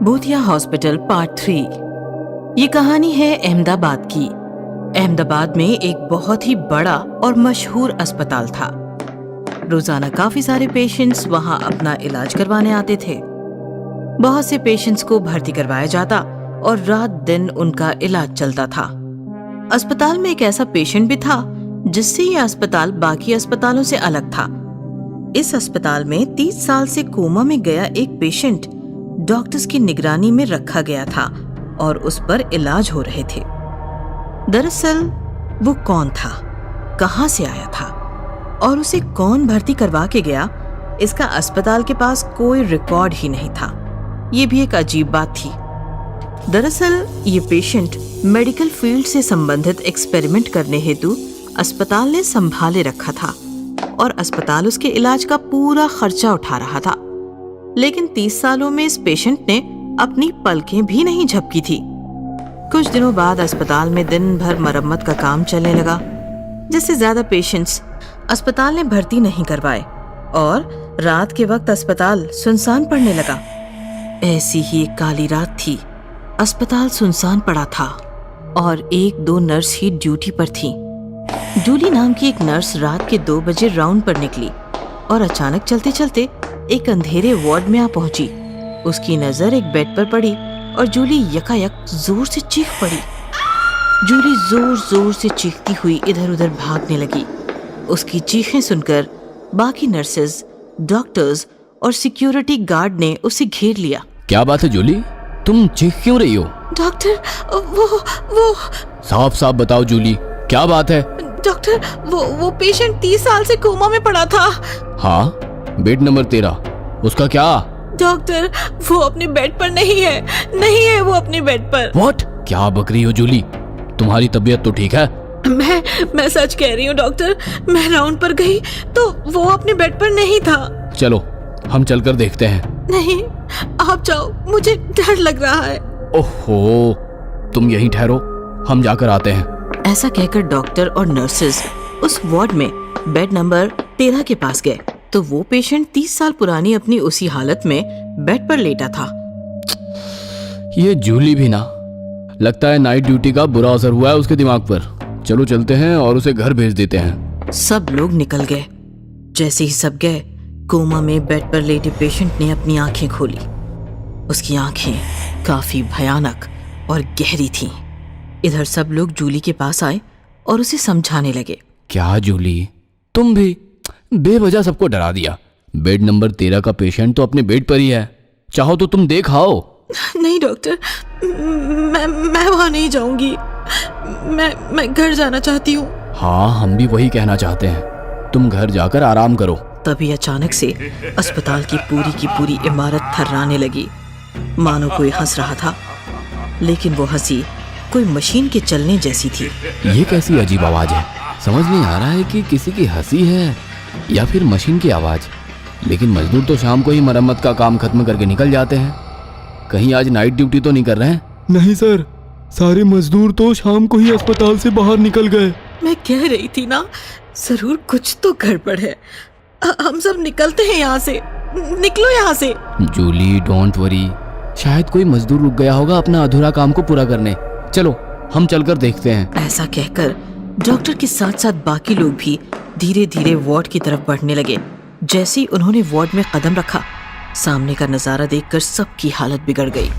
भूतिया hospital part 3। ये कहानी है अहमदाबाद की। अहमदाबाद में एक बहुत ही बड़ा और मशहूर अस्पताल था। रोजाना काफी सारे पेशेंट्स वहां अपना इलाज करवाने आते थे। बहुत से पेशेंट्स को भर्ती करवाया जाता और रात दिन उनका इलाज चलता था। अस्पताल में एक ऐसा पेशेंट भी था जिससे ये अस्पताल बाकी अस्पतालों से अलग था। इस अस्पताल में 30 साल से कोमा में गया एक पेशेंट डॉक्टर्स की निगरानी में रखा गया था और उस पर इलाज हो रहे थे। दरअसल वो कौन था, कहां से आया था और उसे कौन भर्ती करवा के गया, इसका अस्पताल के पास कोई रिकॉर्ड ही नहीं था। ये भी एक अजीब बात थी। दरअसल ये पेशेंट मेडिकल फील्ड से संबंधित एक्सपेरिमेंट करने हेतु अस्पताल ने संभाले रखा था और अस्पताल उसके इलाज का पूरा खर्चा उठा रहा था। लेकिन 30 सालों में इस पेशेंट ने अपनी पलकें भी नहीं झपकी थी। कुछ दिनों बाद अस्पताल में दिन भर मरम्मत का काम चलने लगा, जिससे ज्यादा पेशेंट्स अस्पताल ने भर्ती नहीं करवाए और रात के वक्त अस्पताल सुनसान पड़ने लगा। ऐसी ही एक काली रात थी। अस्पताल सुनसान पड़ा था और 1-2 नर्स ही ड्यूटी पर थी। जूली नाम की एक नर्स रात के 2 बजे राउंड पर निकली और अचानक चलते चलते एक अंधेरे वार्ड में आ पहुंची। उसकी नजर एक बेड पर पड़ी और जूली यकायक जोर से चीख पड़ी। जूली जोर जोर से चीखती हुई इधर उधर भागने लगी। उसकी चीखें सुनकर बाकी नर्सेज, डॉक्टर्स और सिक्योरिटी गार्ड ने उसे घेर लिया। क्या बात है जूली, तुम चीख क्यों रही हो? डॉक्टर, वो साफ साफ बताओ जूली, क्या बात है? डॉक्टर, वो पेशेंट 30 साल से कोमा में पड़ा था। हाँ, बेड नंबर 13, उसका क्या? डॉक्टर, वो अपने बेड पर नहीं है वो अपने बेड पर। व्हाट? क्या बक रही हो जूली, तुम्हारी तबीयत तो ठीक है? मैं सच कह रही हूँ डॉक्टर। मैं राउंड पर गई तो वो अपने बेड पर नहीं था। चलो हम चलकर देखते हैं। नहीं, आप जाओ, मुझे डर लग रहा है। ओहो, तुम यहीं ठहरो, हम जाकर आते हैं। ऐसा कहकर डॉक्टर और नर्सेज उस वार्ड में बेड नंबर 13 के पास गए तो वो पेशेंट 30 साल पुरानी अपनी उसी हालत में बेड पर लेटा था। ये जूली भी ना, लगता है नाइट ड्यूटी का बुरा असर हुआ है उसके दिमाग पर। चलो चलते हैं और उसे घर भेज देते हैं। सब लोग निकल गए। जैसे ही सब गए, कोमा में बेड पर लेटे पेशेंट ने अपनी आंखें खोली। उसकी आंखें काफी भयानक और गहरी थीं। इधर सब लोग जूली के पास आए और उसे समझाने लगे। क्या जूली, तुम भी बेवजह सबको डरा दिया। बेड नंबर 13 का पेशेंट तो अपने बेड पर ही है, चाहो तो तुम देख आओ। नहीं डॉक्टर, मैं वहां नहीं जाऊंगी। मैं घर जाना चाहती हूँ। हाँ, हम भी वही कहना चाहते हैं, तुम घर जाकर आराम करो। तभी अचानक से अस्पताल की पूरी इमारत थर्राने लगी, मानो कोई हंस रहा था। लेकिन वो हंसी कोई मशीन के चलने जैसी थी। ये कैसी अजीब आवाज है? समझ नहीं आ रहा है कि किसी की हंसी है या फिर मशीन की आवाज। लेकिन मजदूर तो शाम को ही मरम्मत का काम खत्म करके निकल जाते हैं। कहीं आज नाइट ड्यूटी तो नहीं कर रहे हैं? नहीं सर, सारे मजदूर तो शाम को ही अस्पताल से बाहर निकल गए। मैं कह रही थी ना, जरूर कुछ तो गड़बड़ है। हम सब निकलते हैं यहाँ से। निकलो यहाँ से। जूली, डोंट वरी, शायद कोई मजदूर रुक गया होगा अपना अधूरा काम को पूरा करने। चलो हम चलकर देखते हैं। ऐसा कहकर डॉक्टर के साथ साथ बाकी लोग भी धीरे धीरे वार्ड की तरफ बढ़ने लगे। जैसे ही उन्होंने वार्ड में कदम रखा, सामने का नजारा देखकर सबकी हालत बिगड़ गई।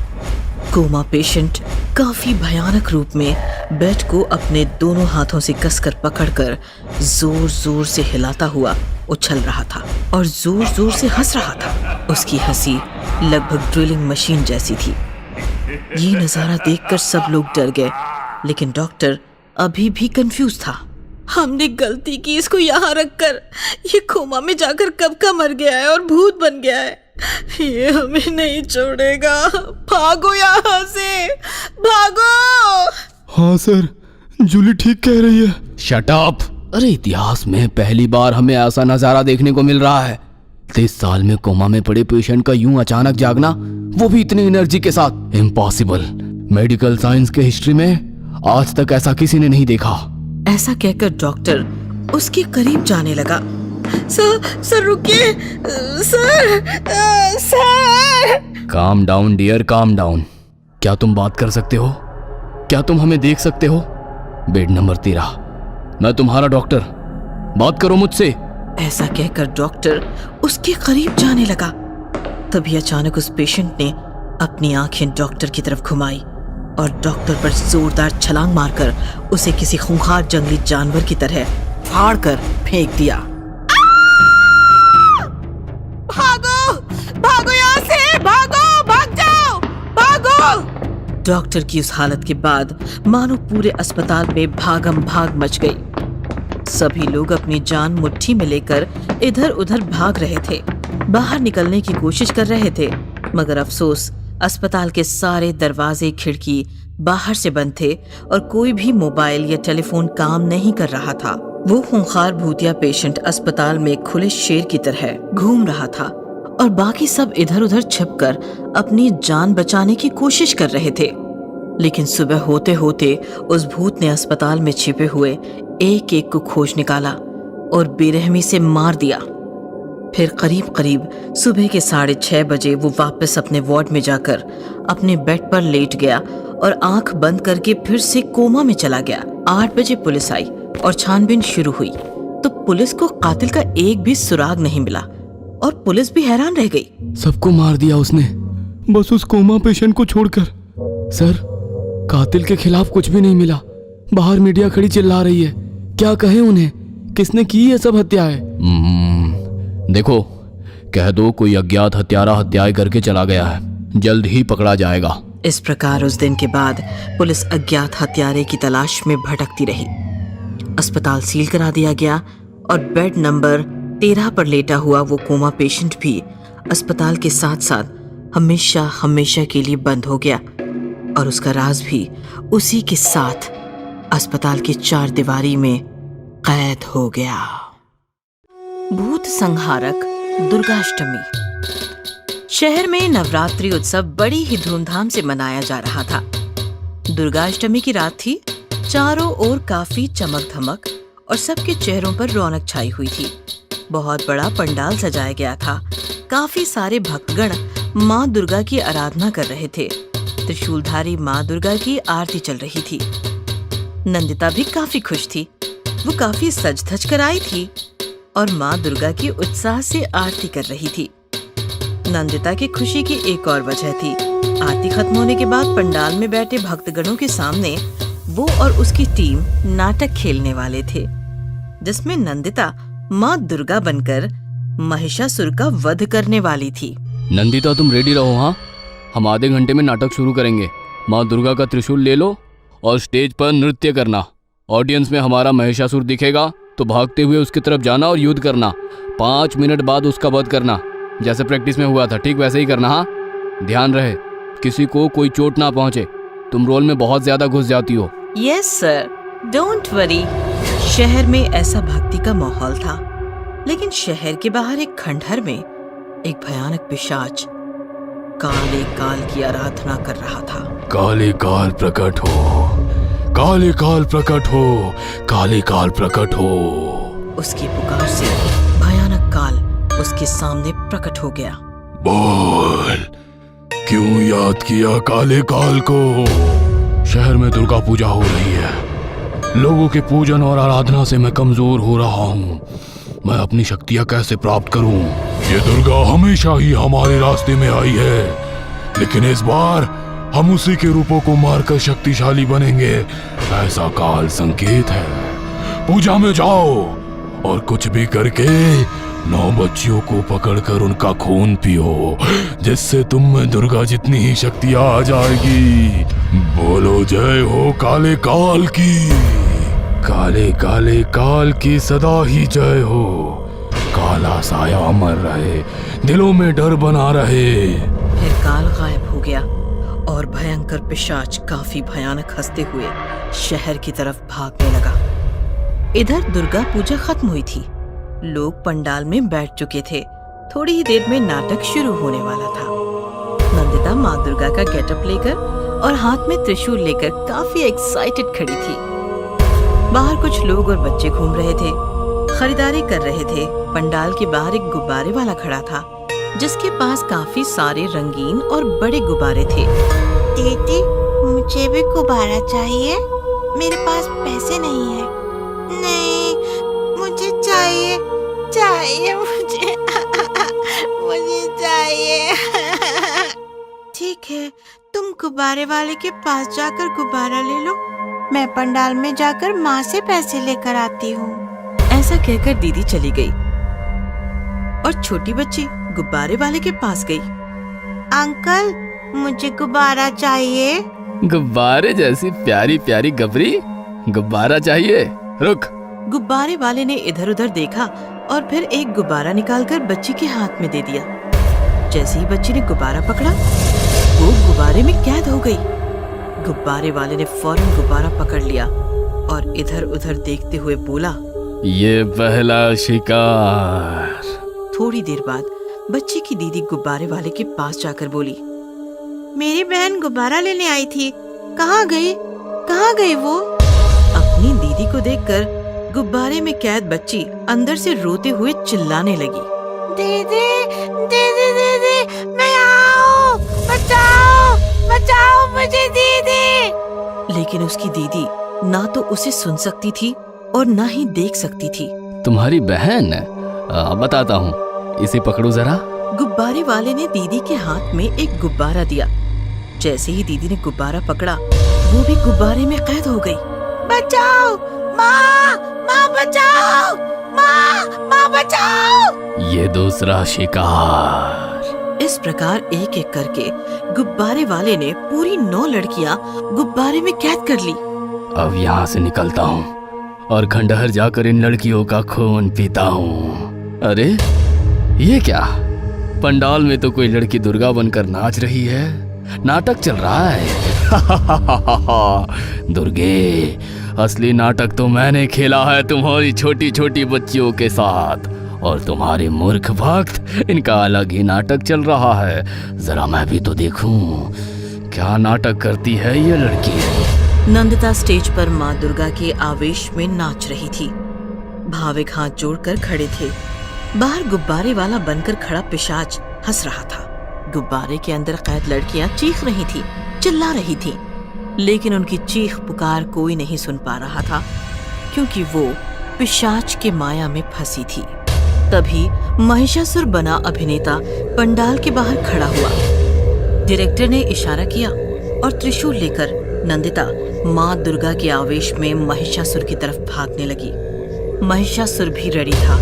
कोमा पेशेंट काफी भयानक रूप में बेड को अपने दोनों हाथों से कसकर पकड़कर जोर जोर से हिलाता हुआ उछल रहा था और जोर जोर से हंस रहा था। उसकी हंसी लगभग ड्रिलिंग मशीन जैसी थी। ये नजारा देखकर सब लोग डर गए, लेकिन डॉक्टर अभी भी कंफ्यूज था। हमने गलती की इसको यहाँ रखकर। ये कोमा में जाकर कब का मर गया है और भूत बन गया है। ये हमें नहीं छोड़ेगा। भागो यहाँ से, भागो। हाँ सर, जूली ठीक कह रही है। Shut up. अरे इतिहास में पहली बार हमें ऐसा नजारा देखने को मिल रहा है। 30 साल में कोमा में पड़े पेशेंट का यूं अचानक जागना, वो भी इतनी एनर्जी के साथ। इम्पॉसिबल। मेडिकल साइंस के हिस्ट्री में आज तक ऐसा किसी ने नहीं देखा। ऐसा कहकर डॉक्टर उसके करीब जाने लगा। सर रुकिए, sir. Calm down dear, calm down. क्या तुम बात कर सकते हो? क्या तुम हमें देख सकते हो? बेड नंबर 13, मैं तुम्हारा डॉक्टर, बात करो मुझसे। ऐसा कहकर डॉक्टर उसके करीब जाने लगा। तभी अचानक उस पेशेंट ने अपनी आंखें डॉक्टर की तरफ घुमाई और डॉक्टर पर जोरदार छलांग मारकर उसे किसी खूंखार जंगली जानवर की तरह फाड़ कर फेंक दिया। भागो, भागो यहाँ से, भागो, भाग जाओ, भागो। डॉक्टर की उस हालत के बाद मानो पूरे अस्पताल में भागम भाग मच गई। सभी लोग अपनी जान मुट्ठी में लेकर इधर उधर भाग रहे थे, बाहर निकलने की कोशिश कर रहे थे, मगर अफसोस अस्पताल के सारे दरवाजे खिड़की बाहर से बंद थे और कोई भी मोबाइल या टेलीफोन काम नहीं कर रहा था। वो खूंखार भूतिया पेशेंट अस्पताल में खुले शेर की तरह घूम रहा था और बाकी सब इधर उधर छिपकर अपनी जान बचाने की कोशिश कर रहे थे। लेकिन सुबह होते होते उस भूत ने अस्पताल में छिपे हुए एक एक को खोज निकाला और बेरहमी से मार दिया। फिर करीब करीब सुबह के 6:30 बजे वो वापस अपने वार्ड में जाकर अपने बेड पर लेट गया और आंख बंद करके फिर से कोमा में चला गया। 8 बजे पुलिस आई और छानबीन शुरू हुई तो पुलिस को कातिल का एक भी सुराग नहीं मिला और पुलिस भी हैरान रह गई। सबको मार दिया उसने, बस उस कोमा पेशेंट को छोड़कर। सर, कातिल के खिलाफ कुछ भी नहीं मिला। बाहर मीडिया खड़ी चिल्ला रही है, क्या कहें उन्हें? किसने की ये सब हत्याएं? देखो, कह दो कोई अज्ञात हत्यारा हत्याएं करके चला गया है, जल्द ही पकड़ा जाएगा। इस प्रकार उस दिन के बाद पुलिस अज्ञात हत्यारे की तलाश में भटकती रही। अस्पताल सील करा दिया गया और बेड नंबर 13 पर लेटा हुआ वो कोमा पेशेंट भी अस्पताल के साथ साथ हमेशा हमेशा के लिए बंद हो गया और उसका राज भी उसी के साथ अस्पताल की 4 दीवारी में कैद हो गया। भूत संहारक दुर्गाष्टमी। शहर में नवरात्रि उत्सव बड़ी ही धूमधाम से मनाया जा रहा था। दुर्गाष्टमी की रात थी, चारों ओर काफी चमक धमक और सबके चेहरों पर रौनक छाई हुई थी। बहुत बड़ा पंडाल सजाया गया था। काफी सारे भक्तगण माँ दुर्गा की आराधना कर रहे थे। त्रिशूलधारी माँ दुर्गा की आरती चल रही थी। नंदिता भी काफी खुश थी। वो काफी सज धज कर आई थी और माँ दुर्गा की उत्साह से आरती कर रही थी। नंदिता की खुशी की एक और वजह थी। आरती खत्म होने के बाद पंडाल में बैठे भक्तगणों के सामने वो और उसकी टीम नाटक खेलने वाले थे, जिसमें नंदिता माँ दुर्गा बनकर महिषासुर का वध करने वाली थी। नंदिता, तुम रेडी रहो। हाँ, हम आधे घंटे में नाटक शुरू करेंगे। माँ दुर्गा का त्रिशूल ले लो और स्टेज पर नृत्य करना। ऑडियंस में हमारा महिषासुर दिखेगा तो भागते हुए उसकी तरफ जाना और युद्ध करना। 5 मिनट बाद उसका वध करना, जैसे प्रैक्टिस में हुआ था, ठीक वैसे ही करना। हाँ, ध्यान रहे किसी को कोई चोट ना पहुंचे। तुम रोल में बहुत ज्यादा घुस जाती हो। Yes sir, don't worry. शहर में ऐसा भक्ति का माहौल था, लेकिन शहर के बाहर एक खंडहर में एक भयानक पिशाच काले काल की आराधना कर रहा था। काले काल प्रकट हो, काले काल प्रकट हो, काले काल प्रकट हो। उसकी पुकार से भयानक काल उसके सामने प्रकट हो गया। बोल, क्यों याद किया काले काल को? शहर में दुर्गा पूजा हो रही है। लोगों के पूजन और आराधना से मैं कमजोर हो रहा हूँ। मैं अपनी शक्तियाँ कैसे प्राप्त करूँ? ये दुर्गा हमेशा ही हमारे रास्ते में आई है, लेकिन इस बार हम उसी के रूपों को मारकर शक्तिशाली बनेंगे, ऐसा काल संकेत है। पूजा में जाओ और कुछ भी करके 9 बच्चियों को पकड़कर उनका खून पियो, जिससे तुम में दुर्गा जितनी ही शक्ति आ जाएगी। बोलो जय हो काले काल की। काले काले काल की सदा ही जय हो। काला साया अमर रहे, दिलों में डर बना रहे। फिर काल गायब हो गया और भयंकर पिशाच काफी भयानक हंसते हुए शहर की तरफ भागने लगा। इधर दुर्गा पूजा खत्म हुई थी। लोग पंडाल में बैठ चुके थे। थोड़ी ही देर में नाटक शुरू होने वाला था। नंदिता माँ दुर्गा का गेटअप लेकर और हाथ में त्रिशूल लेकर काफी एक्साइटेड खड़ी थी। बाहर कुछ लोग और बच्चे घूम रहे थे, खरीदारी कर रहे थे। पंडाल के बाहर एक गुब्बारे वाला खड़ा था। जिसके पास काफी सारे रंगीन और बड़े गुब्बारे थे। दीदी, मुझे भी गुब्बारा चाहिए। मेरे पास पैसे नहीं है। नहीं, मुझे चाहिए, चाहिए मुझे मुझे चाहिए। ठीक है, तुम गुब्बारे वाले के पास जाकर गुब्बारा ले लो। मैं पंडाल में जाकर माँ से पैसे लेकर आती हूँ। ऐसा कहकर दीदी चली गई और छोटी बच्ची गुब्बारे वाले के पास गई। अंकल, मुझे गुब्बारा चाहिए। गुब्बारे जैसी प्यारी प्यारी गबरी, गुब्बारा चाहिए? रुक। गुब्बारे वाले ने इधर उधर देखा और फिर एक गुब्बारा निकालकर बच्ची के हाथ में दे दिया। जैसे ही बच्ची ने गुब्बारा पकड़ा, वो गुब्बारे में कैद हो गई। गुब्बारे वाले ने फौरन गुब्बारा पकड़ लिया और इधर उधर देखते हुए बोला, ये पहला शिकार। थोड़ी देर बाद बच्ची की दीदी गुब्बारे वाले के पास जाकर बोली, मेरी बहन गुब्बारा लेने आई थी, कहाँ गई? कहाँ गई वो? अपनी दीदी को देखकर गुब्बारे में कैद बच्ची अंदर से रोते हुए चिल्लाने लगी, दीदी, दीदी, दीदी, मैं आओ, बचाओ, बचाओ मुझे दीदी। लेकिन उसकी दीदी ना तो उसे सुन सकती थी और ना ही देख सकती थी। तुम्हारी बहन? बताता हूँ, इसे पकड़ो जरा। गुब्बारे वाले ने दीदी के हाथ में एक गुब्बारा दिया। जैसे ही दीदी ने गुब्बारा पकड़ा, वो भी गुब्बारे में कैद हो गई। बचाओ, माँ, माँ बचाओ, माँ, माँ बचाओ। ये दूसरा शिकार। इस प्रकार एक एक करके गुब्बारे वाले ने पूरी 9 लड़कियां गुब्बारे में कैद कर ली। अब यहाँ से निकलता हूँ और खंडहर जाकर इन लड़कियों का खून पीता हूँ। अरे ये क्या? पंडाल में तो कोई लड़की दुर्गा बनकर नाच रही है। नाटक चल रहा है। दुर्गे, असली नाटक तो मैंने खेला है तुम्हारी छोटी छोटी बच्चियों के साथ, और तुम्हारे मूर्ख भक्त, इनका अलग ही नाटक चल रहा है। जरा मैं भी तो देखूं क्या नाटक करती है ये लड़की। नंदिता स्टेज पर माँ दुर्गा के आवेश में नाच रही थी। भाविक हाथ जोड़कर खड़े थे। बाहर गुब्बारे वाला बनकर खड़ा पिशाच हंस रहा था। गुब्बारे के अंदर कैद लड़कियां चीख रही थी, चिल्ला रही थी, लेकिन उनकी चीख पुकार कोई नहीं सुन पा रहा था, क्योंकि वो पिशाच के माया में फंसी थी। तभी महिषासुर बना अभिनेता पंडाल के बाहर खड़ा हुआ। डायरेक्टर ने इशारा किया और त्रिशूल लेकर नंदिता माँ दुर्गा के आवेश में महिषासुर की तरफ भागने लगी। महिषासुर भी रेडी था,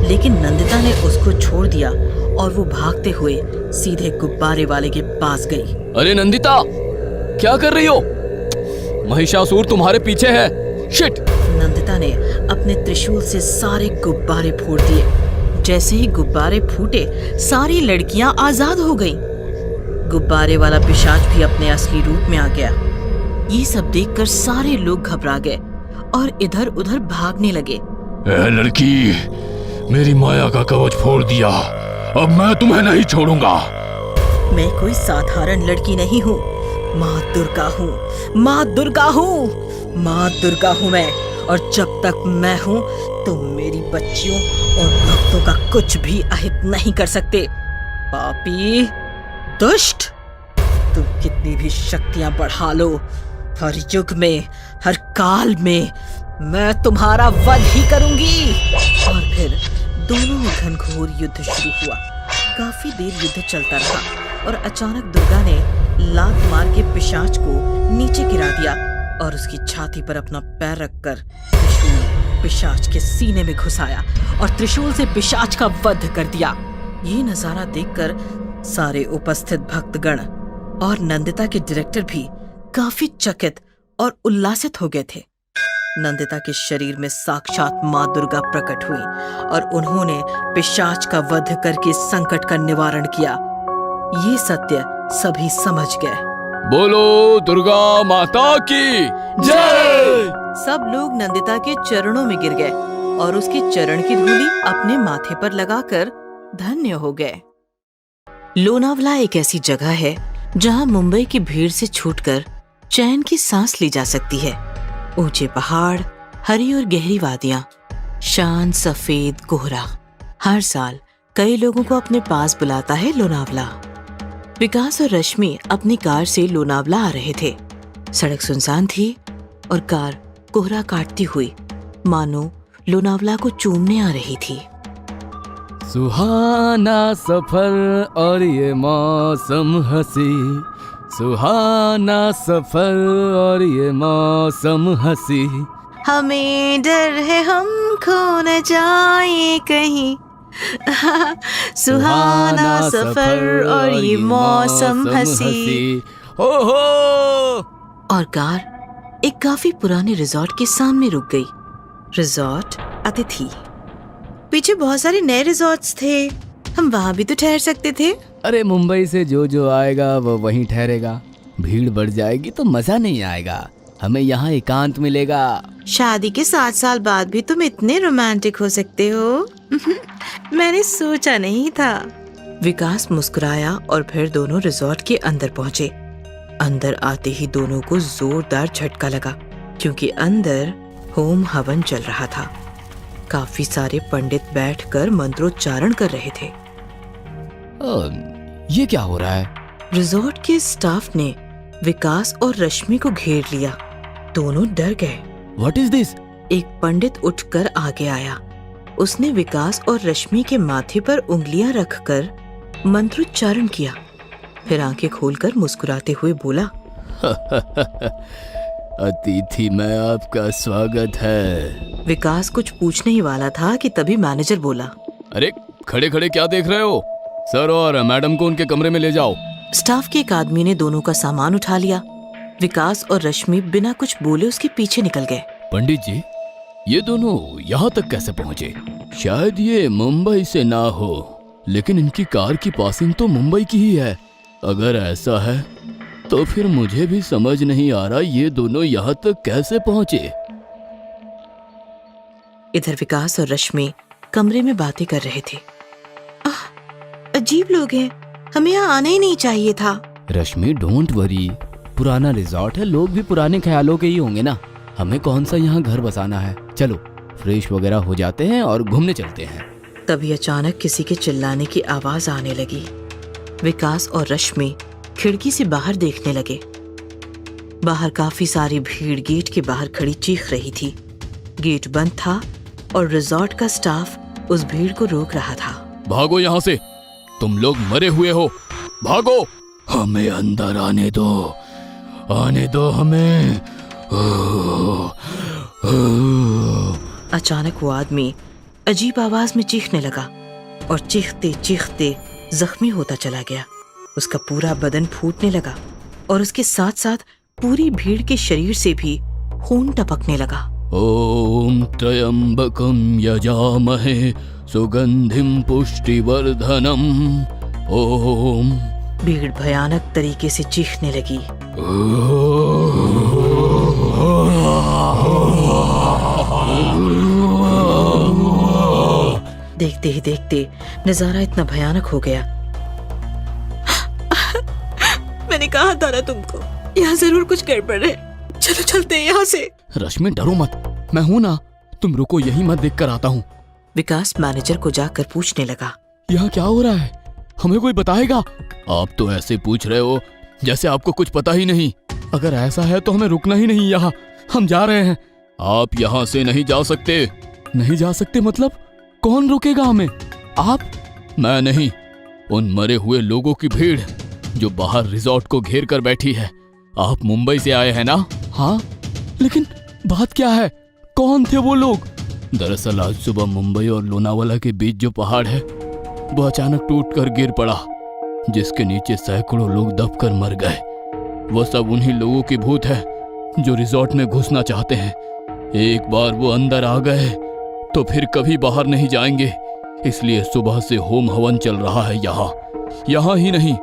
लेकिन नंदिता ने उसको छोड़ दिया और वो भागते हुए सीधे गुब्बारे वाले के पास गई। अरे नंदिता, क्या कर रही हो? महिषासुर तुम्हारे पीछे है। शिट! नंदिता ने अपने त्रिशूल से सारे गुब्बारे फोड़ दिए। जैसे ही गुब्बारे फूटे, सारी लड़कियां आजाद हो गईं। गुब्बारे वाला पिशाच भी अपने असली रूप में आ गया। ये सब देखकर सारे लोग घबरा गए और इधर उधर भागने लगे। ए लड़की, मेरी माया का कवच फोड़ दिया, अब मैं तुम्हें नहीं छोड़ूंगा। मैं कोई साधारण लड़की नहीं हूँ, माँ दुर्गा हूँ, माँ दुर्गा हूँ, माँ दुर्गा हूँ मैं, और जब तक मैं हूँ तुम मेरी बच्चियों और भक्तों का कुछ भी अहित नहीं कर सकते। पापी, दुष्ट, तुम कितनी भी शक्तियां बढ़ा लो, हर युग में, हर काल में मैं तुम्हारा वध ही करूंगी। और फिर दोनों में घनघोर युद्ध शुरू हुआ। काफी देर युद्ध चलता रहा और अचानक दुर्गा ने लात मार के पिशाच को नीचे गिरा दिया और उसकी छाती पर अपना पैर रखकर त्रिशूल पिशाच के सीने में घुसाया और त्रिशूल से पिशाच का वध कर दिया। ये नजारा देखकर सारे उपस्थित भक्तगण और नंदिता के डायरेक्टर भी काफी चकित और उल्लासित हो गए थे। नंदिता के शरीर में साक्षात माँ दुर्गा प्रकट हुई और उन्होंने पिशाच का वध करके संकट का निवारण किया। ये सत्य सभी समझ गए। बोलो दुर्गा माता की जय। सब लोग नंदिता के चरणों में गिर गए और उसकी चरण की धूली अपने माथे पर लगाकर धन्य हो गए। लोनावला एक ऐसी जगह है जहां मुंबई की भीड़ से छूटकर चैन की सांस ली जा सकती है। ऊंचे पहाड़, हरी और गहरी वादियां, शांत सफेद कोहरा। हर साल कई लोगों को अपने पास बुलाता है लोनावला। विकास और रश्मि अपनी कार से लोनावला आ रहे थे। सड़क सुनसान थी और कार कोहरा काटती हुई मानो लोनावला को चूमने आ रही थी। सुहाना सफर और ये मौसम हंसी, सुहाना सफर और ये मौसम हंसी। हमें डर है हम खो न जाए कहीं, सुहाना सफर और ये मौसम हंसी। ओहो! और कार एक काफी पुराने रिजॉर्ट के सामने रुक गई। रिजॉर्ट अतिथि। पीछे बहुत सारे नए रिजॉर्ट्स थे, हम वहाँ भी तो ठहर सकते थे। अरे मुंबई से जो आएगा वो वहीं ठहरेगा। भीड़ बढ़ जाएगी तो मजा नहीं आएगा, हमें यहाँ एकांत मिलेगा। शादी के 7 साल बाद भी तुम इतने रोमांटिक हो सकते हो। मैंने सोचा नहीं था। विकास मुस्कुराया और फिर दोनों रिजॉर्ट के अंदर पहुंचे। अंदर आते ही दोनों को जोरदार झटका लगा, क्योंकि अंदर होम हवन चल रहा था। काफी सारे पंडित बैठकर मंत्रोच्चारण कर रहे थे। ये क्या हो रहा है? रिजॉर्ट के स्टाफ ने विकास और रश्मि को घेर लिया। दोनों डर गए। What is this? एक पंडित उठकर आगे आया। उसने विकास और रश्मि के माथे पर उंगलियां रखकर मंत्रोच्चारण किया, फिर आंखें खोलकर मुस्कुराते हुए बोला, अतिथि में आपका स्वागत है। विकास कुछ पूछने ही वाला था कि तभी मैनेजर बोला, अरे खड़े खड़े क्या देख रहे हो? सर और मैडम को उनके कमरे में ले जाओ। स्टाफ के एक आदमी ने दोनों का सामान उठा लिया। विकास और रश्मि बिना कुछ बोले उसके पीछे निकल गए। पंडित जी, ये दोनों यहाँ तक कैसे पहुँचे? शायद ये मुंबई से ना हो, लेकिन इनकी कार की पासिंग तो मुंबई की ही है। अगर ऐसा है तो फिर मुझे भी समझ नहीं आ रहा ये दोनों यहाँ तक कैसे पहुँचे। इधर विकास और रश्मि कमरे में बातें कर रहे थे। अजीब लोग हैं, हमें यहाँ आना ही नहीं चाहिए था। रश्मि डोंट वरी, पुराना रिजॉर्ट है, लोग भी पुराने ख्यालों के ही होंगे ना। हमें कौन सा यहाँ घर बसाना है। चलो फ्रेश वगैरह हो जाते हैं और घूमने चलते हैं। तभी अचानक किसी के चिल्लाने की आवाज आने लगी। विकास और रश्मि खिड़की से बाहर देखने लगे। बाहर काफी सारी भीड़ गेट के बाहर खड़ी चीख रही थी। गेट बंद था और रिजॉर्ट का स्टाफ उस भीड़ को रोक रहा था। भागो यहाँ से, तुम लोग मरे हुए हो, भागो। हमें अंदर आने दो हमें। अचानक वो आदमी अजीब आवाज में चीखने लगा और चीखते चीखते जख्मी होता चला गया। उसका पूरा बदन फूटने लगा और उसके साथ साथ पूरी भीड़ के शरीर से भी खून टपकने लगा। ओम त्र्यंबकम यजामहे सुगंधिम पुष्टिवर्धनम। ओम। भीड़ भयानक तरीके से चीखने लगी। देखते ही देखते नजारा इतना भयानक हो गया। मैंने कहा था ना तुमको, यहाँ जरूर कुछ गड़बड़ है। चलो चलते हैं यहाँ से। रश्मि डरो मत, मैं हूं ना, तुम रुको, यही मैं देख कर आता हूँ। विकास मैनेजर को जाकर पूछने लगा, यहाँ क्या हो रहा है, हमें कोई बताएगा? आप तो ऐसे पूछ रहे हो जैसे आपको कुछ पता ही नहीं। अगर ऐसा है तो हमें रुकना ही नहीं यहाँ, हम जा रहे हैं। आप यहाँ से नहीं जा सकते। नहीं जा सकते मतलब? कौन रोकेगा हमें? आप? मैं नहीं, उन मरे हुए लोगों की भीड़ जो बाहर रिजॉर्ट को घेर कर बैठी है। आप मुंबई से आए हैं ना? हाँ, लेकिन बात क्या है, कौन थे वो लोग? दरअसल आज सुबह मुंबई और लोनावाला के बीच जो पहाड़ है वो अचानक टूटकर गिर पड़ा, जिसके नीचे सैकड़ों लोग दबकर मर गए। वो सब उन्हीं लोगों की भूत है जो रिजॉर्ट में घुसना चाहते हैं। एक बार वो अंदर आ गए तो फिर कभी बाहर नहीं जाएंगे, इसलिए सुबह से होम हवन चल रहा है। यहाँ ही नहीं,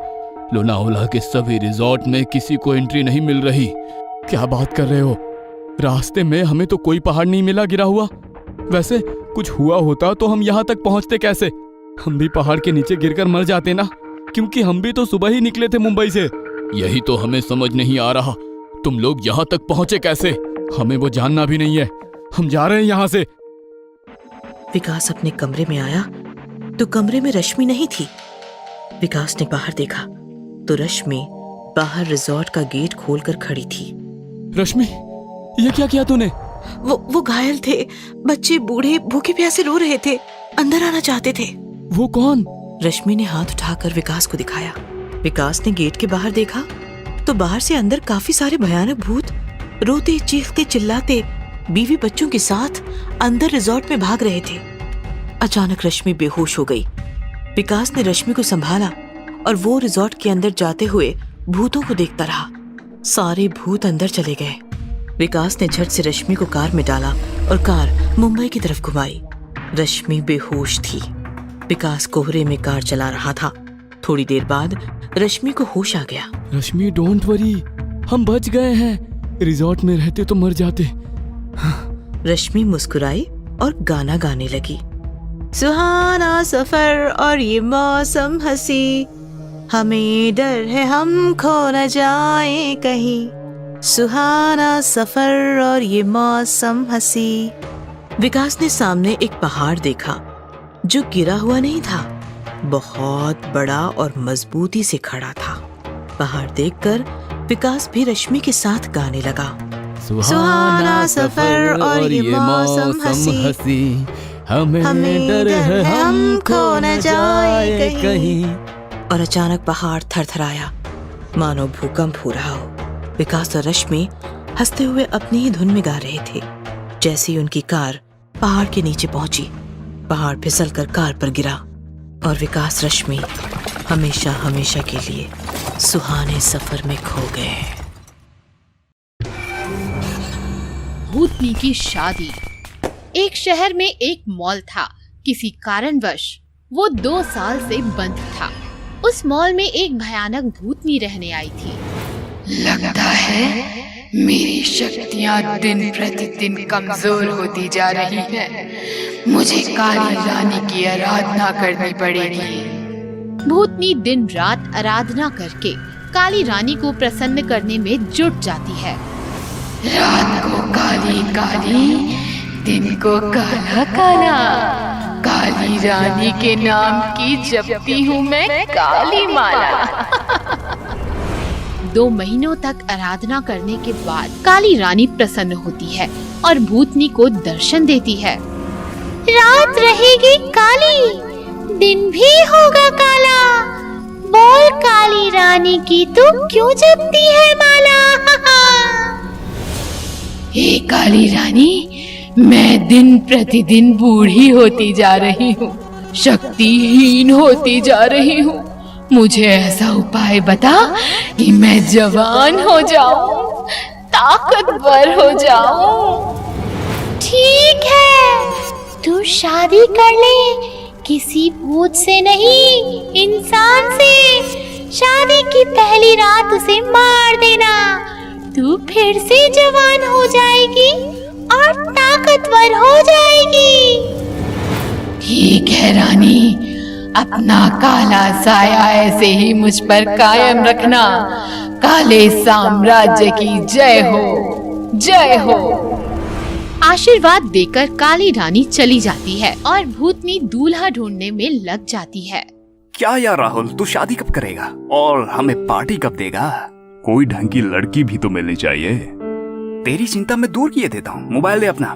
लोनावाला के सभी रिजॉर्ट में किसी को एंट्री नहीं मिल रही। क्या बात कर रहे हो? रास्ते में हमें तो कोई पहाड़ नहीं मिला गिरा हुआ। वैसे कुछ हुआ होता तो हम यहाँ तक पहुँचते कैसे? हम भी पहाड़ के नीचे गिरकर मर जाते ना, क्योंकि हम भी तो सुबह ही निकले थे मुंबई से। यही तो हमें समझ नहीं आ रहा, तुम लोग यहाँ तक पहुँचे कैसे? हमें वो जानना भी नहीं है, हम जा रहे हैं यहाँ से। विकास अपने कमरे में आया तो कमरे में रश्मि नहीं थी। विकास ने बाहर देखा तो रश्मि बाहर रिजॉर्ट का गेट खोलकर खड़ी थी। रश्मि, ये क्या किया तूने? वो घायल थे। बच्चे बूढ़े भूखे प्यासे रो रहे थे, अंदर आना चाहते थे। वो कौन? रश्मि ने हाथ उठाकर विकास को दिखाया। विकास ने गेट के बाहर देखा तो बाहर से अंदर काफी सारे भयानक भूत रोते चीखते चिल्लाते बीवी बच्चों के साथ अंदर रिजॉर्ट में भाग रहे थे। अचानक रश्मि बेहोश हो गई। विकास ने रश्मि को संभाला और वो रिजॉर्ट के अंदर जाते हुए भूतों को देखता रहा। सारे भूत अंदर चले गए। विकास ने झट से रश्मि को कार में डाला और कार मुंबई की तरफ घुमाई। रश्मि बेहोश थी। विकास कोहरे में कार चला रहा था। थोड़ी देर बाद रश्मि को होश आ गया। रश्मि, डोंट वरी, हम बच गए हैं। रिजॉर्ट में रहते तो मर जाते। रश्मि मुस्कुराई और गाना गाने लगी। सुहाना सफर और ये मौसम हंसी, हमें डर है हम खो न जाए कहीं। सुहाना सफर और ये मौसम हंसी। विकास ने सामने एक पहाड़ देखा जो गिरा हुआ नहीं था, बहुत बड़ा और मजबूती से खड़ा था। पहाड़ देखकर विकास भी रश्मि के साथ गाने लगा। सुहाना सफर और ये मौसम हंसी, हमें डर है हम खो न जाए कहीं। और अचानक पहाड़ थरथराया, मानो भूकंप हो रहा हो। विकास और रश्मि हंसते हुए अपनी ही धुन में गा रहे थे। जैसे ही उनकी कार पहाड़ के नीचे पहुंची, पहाड़ फिसलकर कार पर गिरा और विकास रश्मि हमेशा हमेशा के लिए सुहाने सफर में खो गए। भूतनी की शादी। एक शहर में एक मॉल था। किसी कारणवश वो 2 साल से बंद था। उस मॉल में एक भयानक भूतनी रहने आई थी। लगता है मेरी शक्तियाँ दिन प्रतिदिन कमजोर होती जा रही हैं। मुझे काली रानी की आराधना करनी पड़ेगी। भूतनी दिन रात आराधना करके काली रानी को प्रसन्न करने में जुट जाती है। रात को काली काली, दिन को काला काला, काली रानी के नाम की जपती हूँ मैं काली माला। 2 महीनों तक आराधना करने के बाद काली रानी प्रसन्न होती है और भूतनी को दर्शन देती है। रात रहेगी काली, दिन भी होगा काला, बोल काली रानी की तू क्यों जपती है माला। हे काली रानी, मैं दिन प्रतिदिन बूढ़ी होती जा रही हूँ, शक्तिहीन होती जा रही हूँ। मुझे ऐसा उपाय बता कि मैं जवान हो जाऊं, ताकतवर हो जाऊं। ठीक है, तू शादी कर ले, किसी भूत से नहीं, इंसान से। शादी की पहली रात उसे मार देना, तू फिर से जवान हो जाएगी और ताकतवर हो जाएगी। ठीक है रानी, अपना काला साया ऐसे ही मुझ पर कायम रखना। काले साम्राज्य की जय हो, जय हो। आशीर्वाद देकर काली रानी चली जाती है और भूतनी दूल्हा ढूंढने में लग जाती है। क्या यार राहुल, तू शादी कब करेगा और हमें पार्टी कब देगा? कोई ढंग की लड़की भी तो मिलनी चाहिए। तेरी चिंता मैं दूर किए देता हूँ। मोबाइल दे अपना।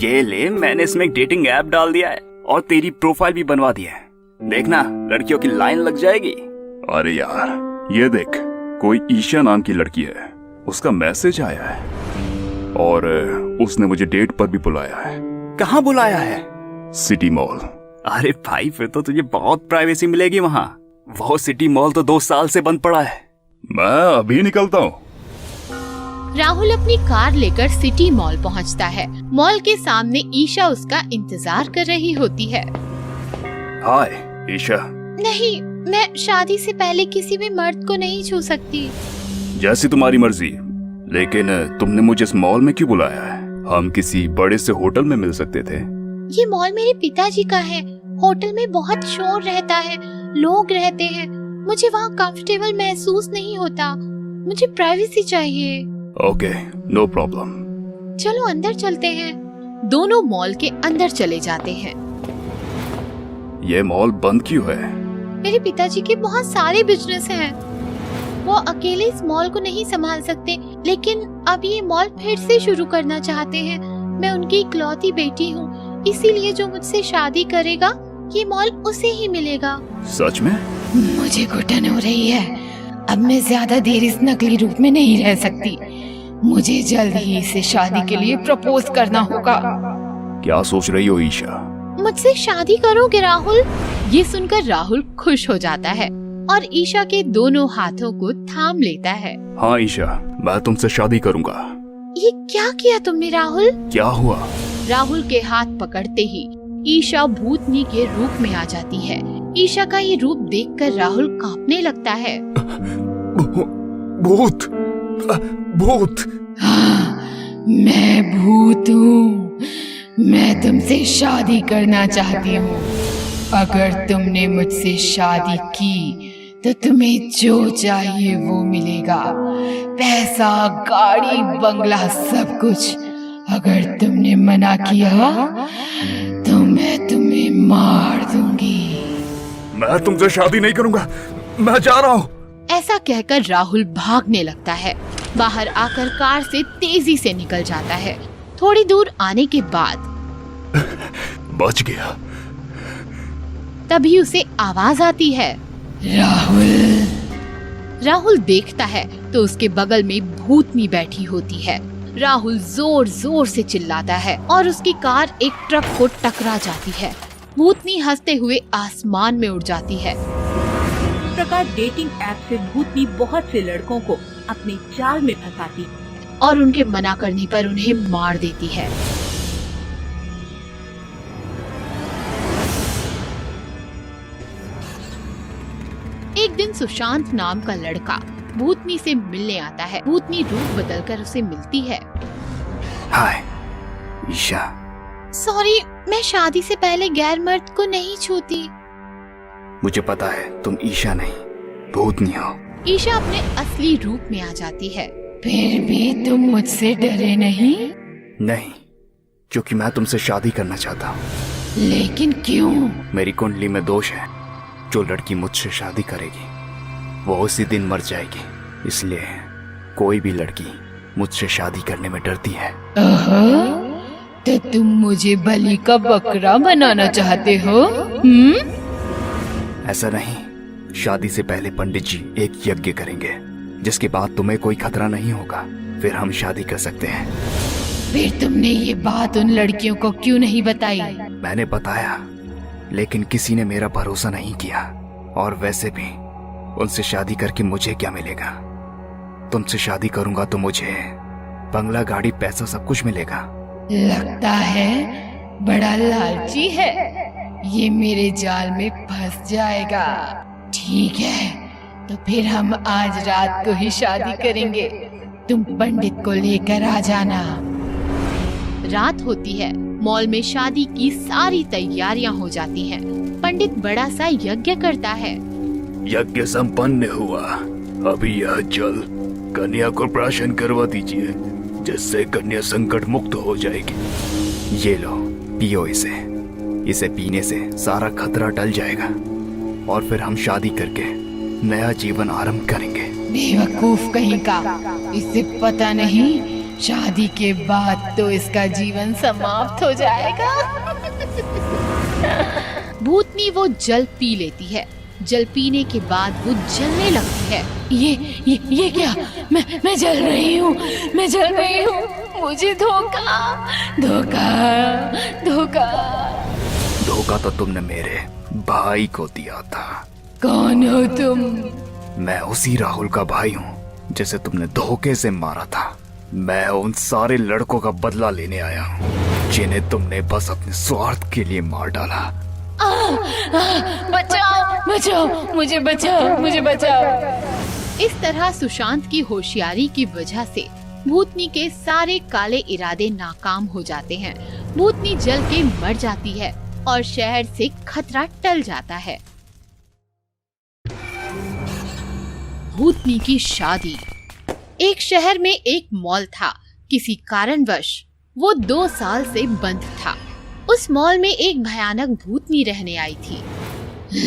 ये ले, मैंने इसमें एक डेटिंग ऐप डाल दिया है और तेरी प्रोफाइल भी बनवा दी है। देखना, लड़कियों की लाइन लग जाएगी। अरे यार, ये देख, कोई ईशा नाम की लड़की है, उसका मैसेज आया है और उसने मुझे डेट पर भी बुलाया है। कहाँ बुलाया है? City mall. अरे भाई, फिर तो तुझे बहुत प्राइवेसी मिलेगी वहाँ। वो सिटी मॉल तो 2 साल से बंद पड़ा है। मैं अभी निकलता हूँ। राहुल अपनी कार लेकर सिटी मॉल पहुंचता है। मॉल के सामने ईशा उसका इंतजार कर रही होती है। हाय ईशा। नहीं, मैं शादी से पहले किसी भी मर्द को नहीं छू सकती। जैसी तुम्हारी मर्जी, लेकिन तुमने मुझे इस मॉल में क्यों बुलाया है? हम किसी बड़े से होटल में मिल सकते थे। ये मॉल मेरे पिताजी का है। होटल में बहुत शोर रहता है, लोग रहते हैं, मुझे वहाँ कंफर्टेबल महसूस नहीं होता। मुझे प्राइवेसी चाहिए। Okay, no problem. चलो अंदर चलते हैं। दोनों मॉल के अंदर चले जाते हैं। ये मॉल बंद क्यों है? मेरे पिताजी के बहुत सारे बिजनेस हैं। वो अकेले इस मॉल को नहीं संभाल सकते, लेकिन अब ये मॉल फिर से शुरू करना चाहते हैं। मैं उनकी इकलौती बेटी हूँ, इसीलिए जो मुझसे शादी करेगा ये मॉल उसे ही मिलेगा। सच में? मुझे घुटन हो रही है। अब मैं ज्यादा देर इस नकली रूप में नहीं रह सकती। मुझे जल्द ही इसे शादी के लिए प्रपोज करना होगा। क्या सोच रही हो ईशा? मुझसे शादी करोगे राहुल? ये सुनकर राहुल खुश हो जाता है और ईशा के दोनों हाथों को थाम लेता है। हाँ ईशा, मैं तुमसे शादी करूंगा। ये क्या किया तुमने राहुल? क्या हुआ? राहुल के हाथ पकड़ते ही ईशा भूतनी के रूप में आ जाती है। ईशा का ये रूप देखकर राहुल कांपने लगता है। भूत, भूत। हाँ, मैं भूत हूँ। मैं तुमसे शादी करना चाहती हूँ। अगर तुमने मुझसे शादी की तो तुम्हें जो चाहिए वो मिलेगा, पैसा, गाड़ी, बंगला, सब कुछ। अगर तुमने मना किया तो मैं तुम्हें मार दूंगी। मैं तुमसे शादी नहीं करूंगा, मैं जा रहा हूँ। ऐसा कहकर राहुल भागने लगता है। बाहर आकर कार से तेजी से निकल जाता है। थोड़ी दूर आने के बाद बच गया। तभी उसे आवाज आती है। राहुल। राहुल देखता है तो उसके बगल में भूतनी बैठी होती है। राहुल जोर जोर से चिल्लाता है और उसकी कार एक ट्रक को टकरा जाती है। भूतनी हंसते हुए आसमान में उड़ जाती है। इस प्रकार डेटिंग ऐप से भूतनी बहुत से लड़कों को अपने जाल में फंसाती और उनके मना करने पर उन्हें मार देती है। एक दिन सुशांत नाम का लड़का भूतनी से मिलने आता है। भूतनी रूप बदलकर उसे मिलती है। हाय ईशा। सॉरी, मैं शादी से पहले गैर मर्द को नहीं छूती। मुझे पता है तुम ईशा नहीं भूतनी हो। ईशा अपने असली रूप में आ जाती है। फिर भी तुम मुझसे डरे नहीं? नहीं, क्योंकि मैं तुमसे शादी करना चाहता हूँ। लेकिन क्यों? मेरी कुंडली में दोष है। जो लड़की मुझसे शादी करेगी वो उसी दिन मर जाएगी, इसलिए कोई भी लड़की मुझसे शादी करने में डरती है। तो तुम मुझे बलि का बकरा बनाना चाहते हो? ऐसा नहीं, शादी से पहले पंडित जी एक यज्ञ करेंगे जिसके बाद तुम्हें कोई खतरा नहीं होगा, फिर हम शादी कर सकते हैं। फिर तुमने ये बात उन लड़कियों को क्यों नहीं बताई? मैंने बताया, लेकिन किसी ने मेरा भरोसा नहीं किया। और वैसे भी उनसे शादी करके मुझे क्या मिलेगा? तुमसे शादी करूंगा तो मुझे बंगला, गाड़ी, पैसा सब कुछ मिलेगा। लगता है बड़ा लालची है, ये मेरे जाल में फंस जाएगा। ठीक है, तो फिर हम आज रात को ही शादी करेंगे। तुम पंडित को लेकर आ जाना। रात होती है। मॉल में शादी की सारी तैयारियां हो जाती हैं। पंडित बड़ा सा यज्ञ करता है। यज्ञ संपन्न हुआ। अभी यह जल कन्या को प्राशन करवा दीजिए, जिससे कन्या संकट मुक्त हो जाएगी। ये लो, पियो इसे। इसे पीने से सारा खतरा टल जाएगा और फिर हम शादी करके नया जीवन आरंभ करेंगे। बेवकूफ कहीं का, इसे पता नहीं शादी के बाद तो इसका जीवन समाप्त हो जाएगा। भूतनी वो जल पी लेती है। जल पीने के बाद वो जलने लगती है। ये क्या? मैं जल रही हूँ, मैं जल रही हूँ। मुझे धोखा धोखा धोखा। धोखा तो तुमने मेरे भाई को दिया था। कौन हो तुम? मैं उसी राहुल का भाई हूँ जिसे तुमने धोखे से मारा था। मैं उन सारे लड़कों का बदला लेने आया हूँ जिन्हें तुमने बस अपने स्वार्थ के लिए मार डाला। बचाओ बचाओ, मुझे बचाओ, मुझे बचाओ। इस तरह सुशांत की होशियारी की वजह से भूतनी के सारे काले इरादे नाकाम हो जाते हैं। भूतनी जल के मर जाती है और शहर से खतरा टल जाता है। भूतनी की शादी। एक शहर में एक मॉल था। किसी कारणवश वो 2 साल से बंद था। उस मॉल में एक भयानक भूतनी रहने आई थी।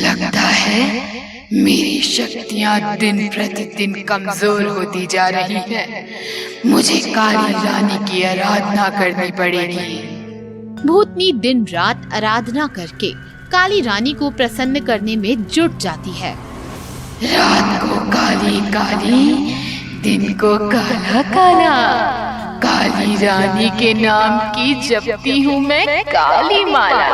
लगता है मेरी शक्तियाँ दिन प्रतिदिन कमजोर होती जा रही हैं। मुझे काली रानी की आराधना करनी पड़ेगी। भूतनी दिन रात आराधना करके काली रानी को प्रसन्न करने में जुट जाती है। रात को काली काली, दिन को काला काला, काली रानी के नाम की जपती हूँ मैं काली माला।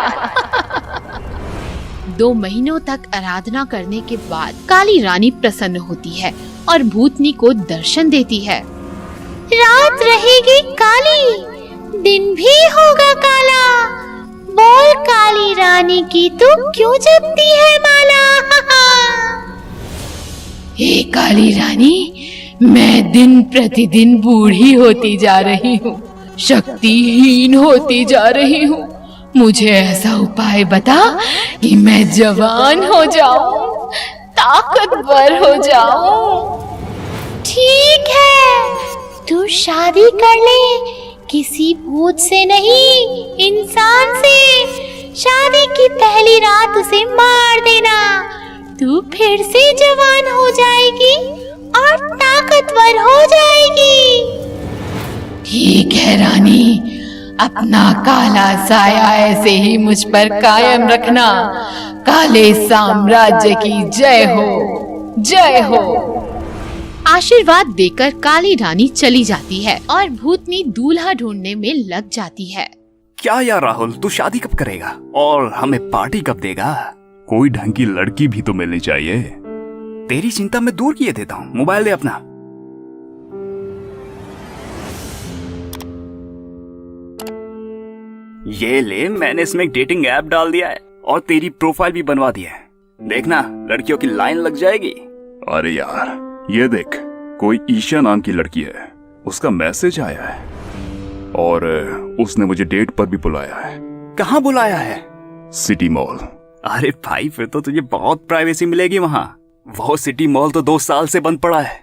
2 महीनों तक आराधना करने के बाद काली रानी प्रसन्न होती है और भूतनी को दर्शन देती है। रात रहेगी काली, दिन भी होगा काला। बोल काली रानी की तू क्यों जपती है माला? हे काली रानी, मैं दिन प्रतिदिन बूढ़ी होती जा रही हूँ, शक्तिहीन होती जा रही हूँ। मुझे ऐसा उपाय बता कि मैं जवान हो जाऊं, ताकतवर हो जाऊं। ठीक है, तू शादी कर ले, किसी भूत से नहीं, इंसान से। शादी की पहली रात उसे मार देना, तू फिर से जवान हो जाएगी और ताकतवर हो जाएगी। ठीक है रानी, अपना काला साया ऐसे ही मुझ पर कायम रखना। काले साम्राज्य की जय हो, जय हो। आशीर्वाद देकर काली रानी चली जाती है और भूतनी दूल्हा ढूंढने में लग जाती है। क्या यार राहुल, तू शादी कब करेगा और हमें पार्टी कब देगा? कोई ढंग की लड़की भी तो मिलनी चाहिए। तेरी चिंता मैं दूर किए देता हूँ। मोबाइल दे अपना। ये ले, मैंने इसमें एक डेटिंग ऐप डाल दिया है और तेरी प्रोफाइल भी बनवा दी है। देखना, लड़कियों की लाइन लग जाएगी। अरे यार, ये देख, कोई ईशा नाम की लड़की है, उसका मैसेज आया है और उसने मुझे डेट पर भी बुलाया है। कहाँ बुलाया है? City mall. अरे भाई, फिर तो तुझे बहुत प्राइवेसी मिलेगी वहाँ। वो सिटी मॉल तो 2 साल से बंद पड़ा है।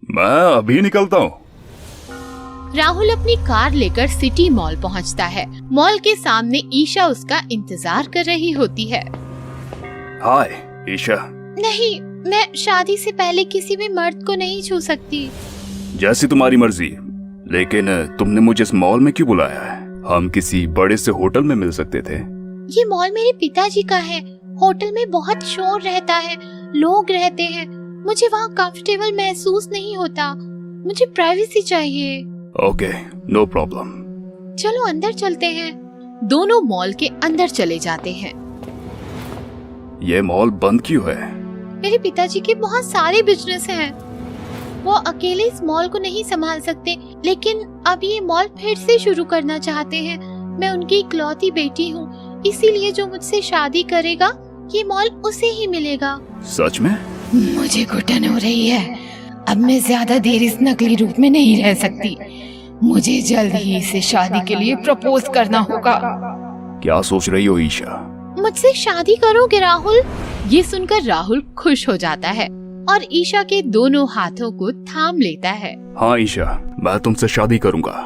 मैं अभी निकलता हूँ। राहुल अपनी कार लेकर सिटी मॉल पहुंचता है। मॉल के सामने ईशा उसका इंतजार कर रही होती है। हाय ईशा। नहीं, मैं शादी से पहले किसी भी मर्द को नहीं छू सकती। जैसी तुम्हारी मर्जी, लेकिन तुमने मुझे इस मॉल में क्यों बुलाया है? हम किसी बड़े से होटल में मिल सकते थे। ये मॉल मेरे पिताजी का है। होटल में बहुत शोर रहता है, लोग रहते हैं, मुझे वहाँ कंफर्टेबल महसूस नहीं होता। मुझे प्राइवेसी चाहिए। Okay, no problem. चलो अंदर चलते हैं। दोनों मॉल के अंदर चले जाते हैं। ये मॉल बंद क्यों है? मेरे पिताजी के बहुत सारे बिजनेस हैं। वो अकेले इस मॉल को नहीं संभाल सकते, लेकिन अब ये मॉल फिर से शुरू करना चाहते हैं। मैं उनकी इकलौती बेटी हूँ, इसीलिए जो मुझसे शादी करेगा ये मॉल उसे ही मिलेगा। सच में? मुझे घुटन हो रही है। अब मैं ज्यादा देर इस नकली रूप में नहीं रह सकती। मुझे जल्द ही इसे शादी के लिए प्रपोज करना होगा। क्या सोच रही हो ईशा? मुझसे शादी करोगे राहुल? ये सुनकर राहुल खुश हो जाता है और ईशा के दोनों हाथों को थाम लेता है। हाँ ईशा, मैं तुमसे शादी करूंगा।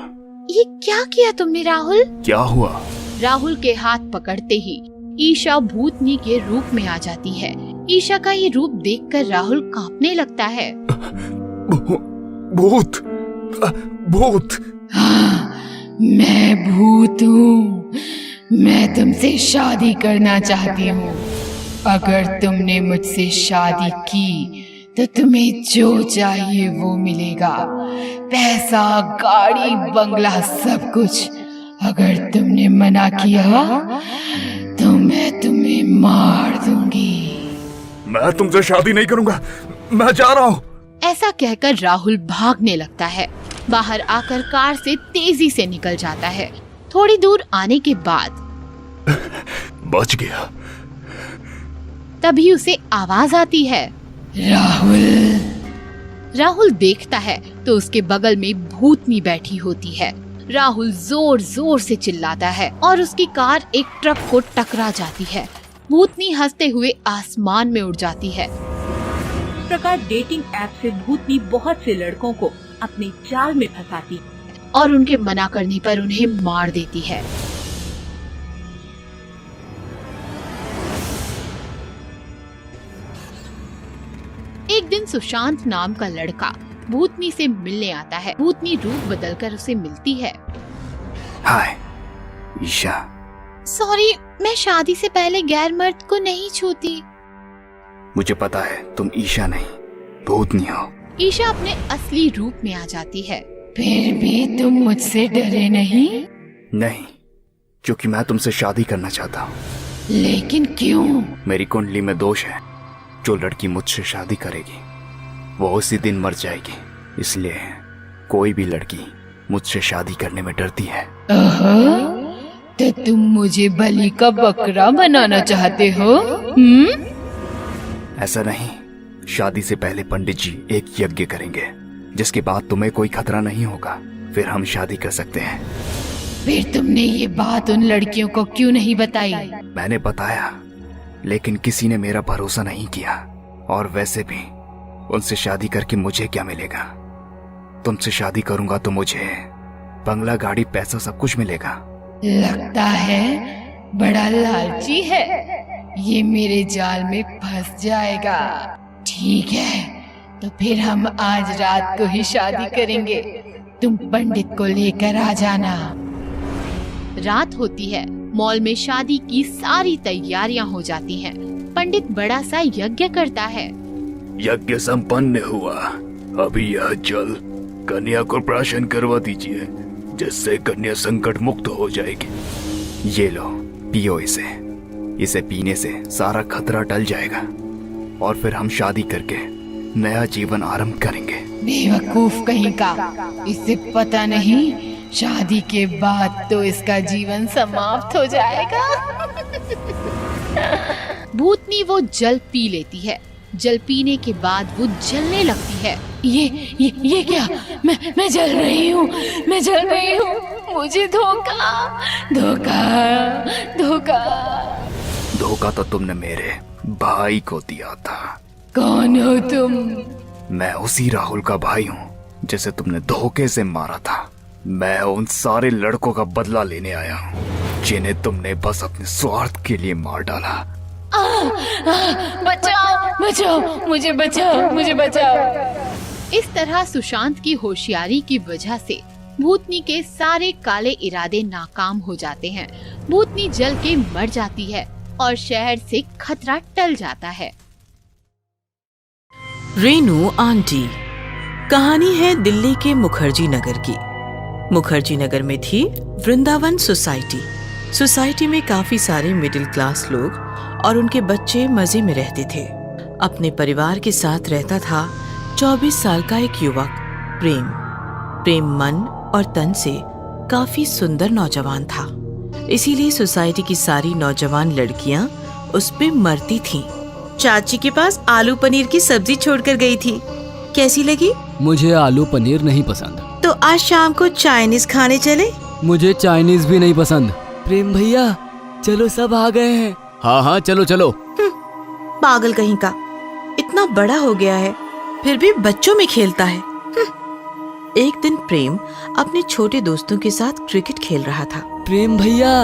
ये क्या किया तुमने राहुल? क्या हुआ? राहुल के हाथ पकड़ते ही ईशा भूतनी के रूप में आ जाती है। ईशा का ये रूप देखकर राहुल कांपने लगता है। भूत, भूत। हाँ, मैं भूत हूँ। मैं तुमसे शादी करना चाहती हूँ। अगर तुमने मुझसे शादी की तो तुम्हें जो चाहिए वो मिलेगा, पैसा, गाड़ी, बंगला, सब कुछ। अगर तुमने मना किया तो मैं तुम्हें मार दूंगी। मैं तुमसे शादी नहीं करूंगा, मैं जा रहा हूँ। ऐसा कहकर राहुल भागने लगता है। बाहर आकर कार से तेजी से निकल जाता है। थोड़ी दूर आने के बाद बच गया। तभी उसे आवाज आती है, राहुल। राहुल देखता है तो उसके बगल में भूतनी बैठी होती है। राहुल जोर जोर से चिल्लाता है और उसकी कार एक ट्रक को टकरा जाती है। भूतनी हंसते हुए आसमान में उड़ जाती है। इस प्रकार डेटिंग ऐप से भूतनी बहुत से लड़कों को अपने जाल में फंसाती है। और उनके मना करने पर उन्हें मार देती है। एक दिन सुशांत नाम का लड़का भूतनी से मिलने आता है। भूतनी रूप बदलकर उसे मिलती है। हाय ईशा। सॉरी, मैं शादी से पहले गैर मर्द को नहीं छूती। मुझे पता है तुम ईशा नहीं भूतनी हो। ईशा अपने असली रूप में आ जाती है। फिर भी तुम मुझसे डरे नहीं? नहीं, क्योंकि मैं तुमसे शादी करना चाहता हूँ। लेकिन क्यों? मेरी कुंडली में दोष है। जो लड़की मुझसे शादी करेगी वो उसी दिन मर जाएगी। इसलिए कोई भी लड़की मुझसे शादी करने में डरती है। तो तुम मुझे बलि का बकरा बनाना चाहते हो? ऐसा नहीं, शादी से पहले पंडित जी एक यज्ञ करेंगे जिसके बाद तुम्हें कोई खतरा नहीं होगा। फिर हम शादी कर सकते हैं। फिर तुमने ये बात उन लड़कियों को क्यों नहीं बताई? मैंने बताया, लेकिन किसी ने मेरा भरोसा नहीं किया। और वैसे भी उनसे शादी करके मुझे क्या मिलेगा? तुमसे शादी करूंगा तो मुझे बंगला, गाड़ी, पैसा सब कुछ मिलेगा। लगता है बड़ा लालची है। ये मेरे जाल में फंस जाएगा। ठीक है, तो फिर हम आज रात को ही शादी करेंगे। तुम पंडित को लेकर आ जाना। रात होती है। मॉल में शादी की सारी तैयारियां हो जाती हैं। पंडित बड़ा सा यज्ञ करता है। यज्ञ संपन्न हुआ। अभी यह जल कन्या को प्राशन करवा दीजिए, जिससे कन्या संकट मुक्त हो जाएगी। ये लो, पियो इसे। इसे पीने से सारा खतरा टल जाएगा और फिर हम शादी करके नया जीवन आरंभ करेंगे। बेवकूफ कहीं का, इसे पता नहीं शादी के बाद तो इसका जीवन समाप्त हो जाएगा। भूतनी वो जल पी लेती है। जल पीने के बाद वो जलने लगती है। ये क्या? मैं जल रही हूँ, मैं जल रही हूँ। मुझे धोखा धोखा तो तुमने मेरे भाई को दिया था। कौन हो तुम? मैं उसी राहुल का भाई हूँ जिसे तुमने धोखे से मारा था। मैं उन सारे लड़कों का बदला लेने आया हूँ जिन्हें तुमने बस अपने स्वार्थ के लिए मार डाला। बचाओ, मुझे बचाओ। इस तरह सुशांत की होशियारी की वजह से भूतनी के सारे काले इरादे नाकाम हो जाते हैं। भूतनी जल के मर जाती है और शहर से खतरा टल जाता है। रेनू आंटी। कहानी है दिल्ली के मुखर्जी नगर की। मुखर्जी नगर में थी वृंदावन सोसाइटी में काफी सारे मिडिल क्लास लोग और उनके बच्चे मजे में रहते थे। अपने परिवार के साथ रहता था 24 साल का एक युवक प्रेम मन और तन से काफी सुंदर नौजवान था। इसीलिए सोसाइटी की सारी नौजवान लड़कियां उस पे मरती थीं। चाची के पास आलू पनीर की सब्जी छोड़कर गई थी, कैसी लगी? मुझे आलू पनीर नहीं पसंद। तो आज शाम को चाइनीज खाने चले? मुझे चाइनीज भी नहीं पसंद। प्रेम भैया चलो, सब आ गए हैं। हाँ चलो। पागल कहीं का, इतना बड़ा हो गया है फिर भी बच्चों में खेलता है। एक दिन प्रेम अपने छोटे दोस्तों के साथ क्रिकेट खेल रहा था। प्रेम भैया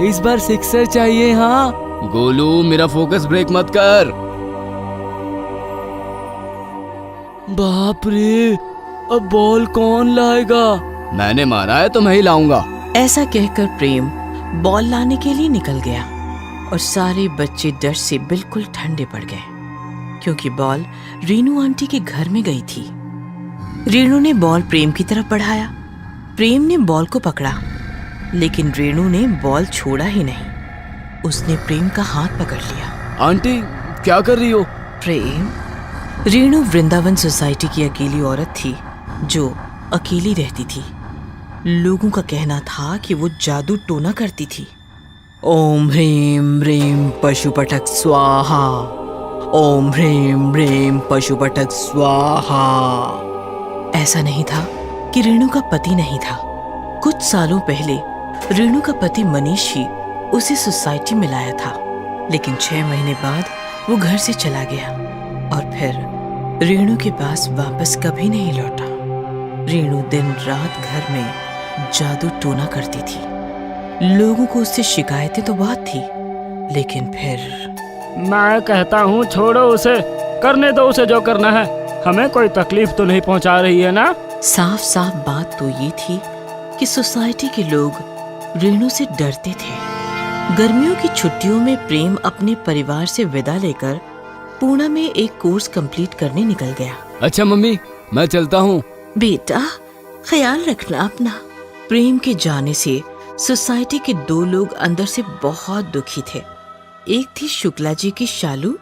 इस बार सिक्सर चाहिए। हाँ गोलू, मेरा फोकस ब्रेक मत कर। बाप रे, अब बॉल कौन लाएगा? मैंने मारा है तो मैं ही लाऊंगा। ऐसा कहकर प्रेम बॉल लाने के लिए निकल गया और सारे बच्चे डर से बिल्कुल ठंडे पड़ गए, क्योंकि बॉल रीनू आंटी के घर में गई थी। रीनू ने बॉल प्रेम की तरफ बढ़ाया। प्रेम ने बॉल को पकड़ा, लेकिन रीनू ने बॉल छोड़ा ही नहीं। उसने प्रेम का हाथ पकड़ लिया। आंटी क्या कर रही हो? प्रेम, रीनू वृंदावन सोसाइटी की अकेली औरत थी जो अकेली रहती थी। लोगों का कहना था कि वो जादू टोना करती थी। ओम ह्रीम ह्रीम पशुपटक स्वाहा, ओम ह्रीम ह्रीम पशुपटक स्वाहा। ऐसा नहीं था कि रीनू का पति नहीं था। कुछ सालों पहले रीनू का पति मनीष ही उसे सोसाइटी में लाया था, लेकिन 6 महीने बाद वो घर से चला गया और फिर रीनू के पास वापस कभी नहीं लौटा। रीनू दिन रात घर में जादू टोना करती थी। लोगों को उससे शिकायतें तो बहुत थी, लेकिन फिर मैं कहता हूँ छोड़ो उसे, करने दो उसे जो करना है, हमें कोई तकलीफ तो नहीं पहुँचा रही है ना। साफ साफ बात तो ये थी कि सोसाइटी के लोग रेणु से डरते थे। गर्मियों की छुट्टियों में प्रेम अपने परिवार से विदा लेकर पुणे में एक कोर्स कंप्लीट करने निकल गया। अच्छा मम्मी, मैं चलता हूँ। बेटा, ख्याल रखना अपना। प्रेम के जाने से सोसाइटी के दो लोग अंदर से बहुत दुखी थे। एक थी शुक्ला जी की शालू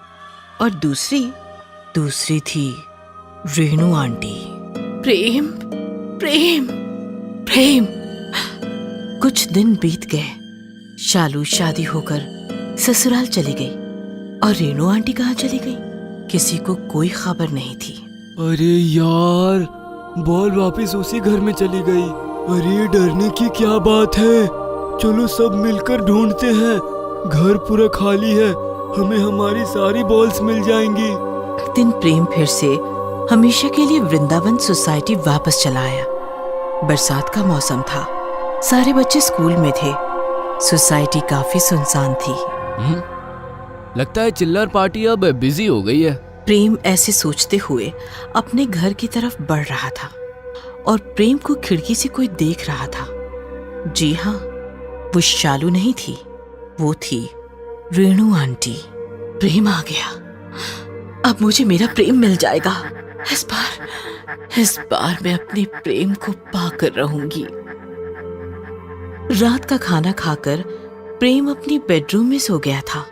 और दूसरी थी रेणु आंटी। प्रेम प्रेम प्रेम। कुछ दिन बीत गए। शालू शादी होकर ससुराल चली गई और रेणु आंटी कहाँ चली गई, किसी को कोई खबर नहीं थी। अरे यार, बॉल वापस उसी घर में चली गई। अरे डरने की क्या बात है, चलो सब मिलकर ढूंढते हैं। घर पूरा खाली है, हमें हमारी सारी बॉल्स मिल जाएंगी। एक दिन प्रेम फिर से हमेशा के लिए वृंदावन सोसाइटी वापस चला आया। बरसात का मौसम था, सारे बच्चे स्कूल में थे। सोसाइटी काफी सुनसान थी। लगता है चिल्लर पार्टी अब बिजी हो गई है। प्रेम ऐसे सोचते हुए अपने घर की तरफ बढ़ रहा था और प्रेम को खिड़की से कोई देख रहा था। जी हाँ, वो शालू नहीं थी, वो थी रेणु आंटी। प्रेम आ गया, अब मुझे मेरा प्रेम मिल जाएगा। इस बार मैं अपने प्रेम को पाकर रहूंगी। रात का खाना खाकर प्रेम अपनी बेडरूम में सो गया था।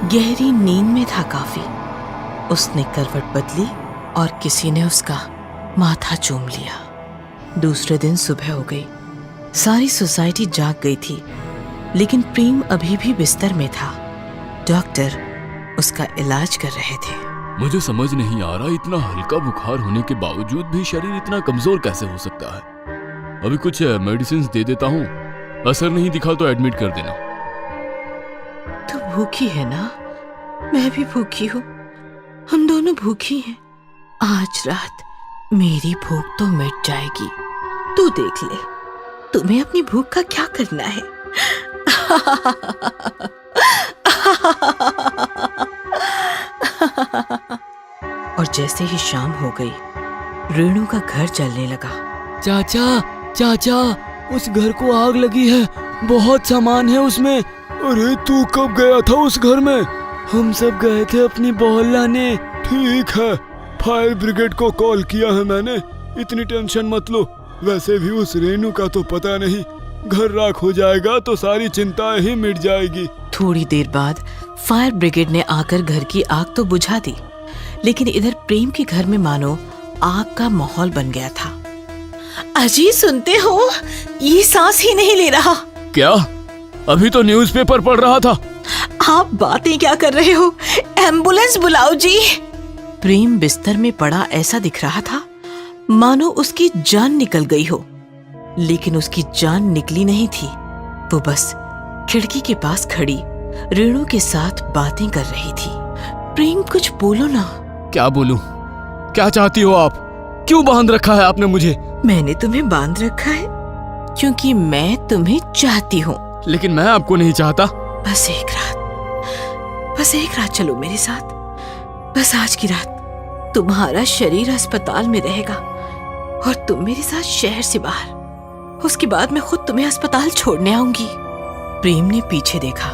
गहरी नींद में था काफी। उसने करवट बदली और किसी ने उसका माथा चूम लिया। दूसरे दिन सुबह हो गई। सारी सोसाइटी जाग गई थी, लेकिन प्रेम अभी भी बिस्तर में था। डॉक्टर उसका इलाज कर रहे थे। मुझे समझ नहीं आ रहा, इतना हल्का बुखार होने के बावजूद भी शरीर इतना कमजोर कैसे हो सकता है। अभी कुछ मेडिसिन दे देता हूँ, असर नहीं दिखा तो एडमिट कर देना। तू भूखी है ना? मैं भी भूखी हूँ, हम दोनों भूखी हैं। आज रात मेरी भूख तो मिट जाएगी। तू देख ले, तुम्हें अपनी भूख का क्या करना है। और जैसे ही शाम हो गई, रेणु का घर जलने लगा। चाचा, उस घर को आग लगी है, बहुत सामान है उसमें। अरे तू कब गया था उस घर में? हम सब गए थे अपनी बॉल लाने। ठीक है, फायर ब्रिगेड को कॉल किया है मैंने, इतनी टेंशन मत लो। वैसे भी उस रेणु का तो पता नहीं, घर राख हो जाएगा तो सारी चिंताएं ही मिट जाएगी। थोड़ी देर बाद फायर ब्रिगेड ने आकर घर की आग तो बुझा दी, लेकिन इधर प्रेम के घर में मानो आग का माहौल बन गया था। अजी सुनते हो, ये सांस ही नहीं ले रहा। क्या? अभी तो न्यूज़पेपर पढ़ रहा था। आप बातें क्या कर रहे हो? एम्बुलेंस बुलाओ जी। प्रेम बिस्तर में पड़ा ऐसा दिख रहा था मानो उसकी जान निकल गई हो, लेकिन उसकी जान निकली नहीं थी। वो बस खिड़की के पास खड़ी रेणु के साथ बातें कर रही थी। प्रेम, कुछ बोलो ना। क्या बोलूं? क्या चाहती हो आप? क्यों बांध रखा है आपने मुझे? मैंने तुम्हें बांध रखा है क्योंकि मैं तुम्हें चाहती हूँ। लेकिन मैं आपको नहीं चाहता। बस एक रात चलो मेरे साथ। बस आज की रात तुम्हारा शरीर अस्पताल में रहेगा और तुम मेरे साथ शहर से बाहर। उसके बाद मैं खुद तुम्हें अस्पताल छोड़ने आऊंगी। प्रेम ने पीछे देखा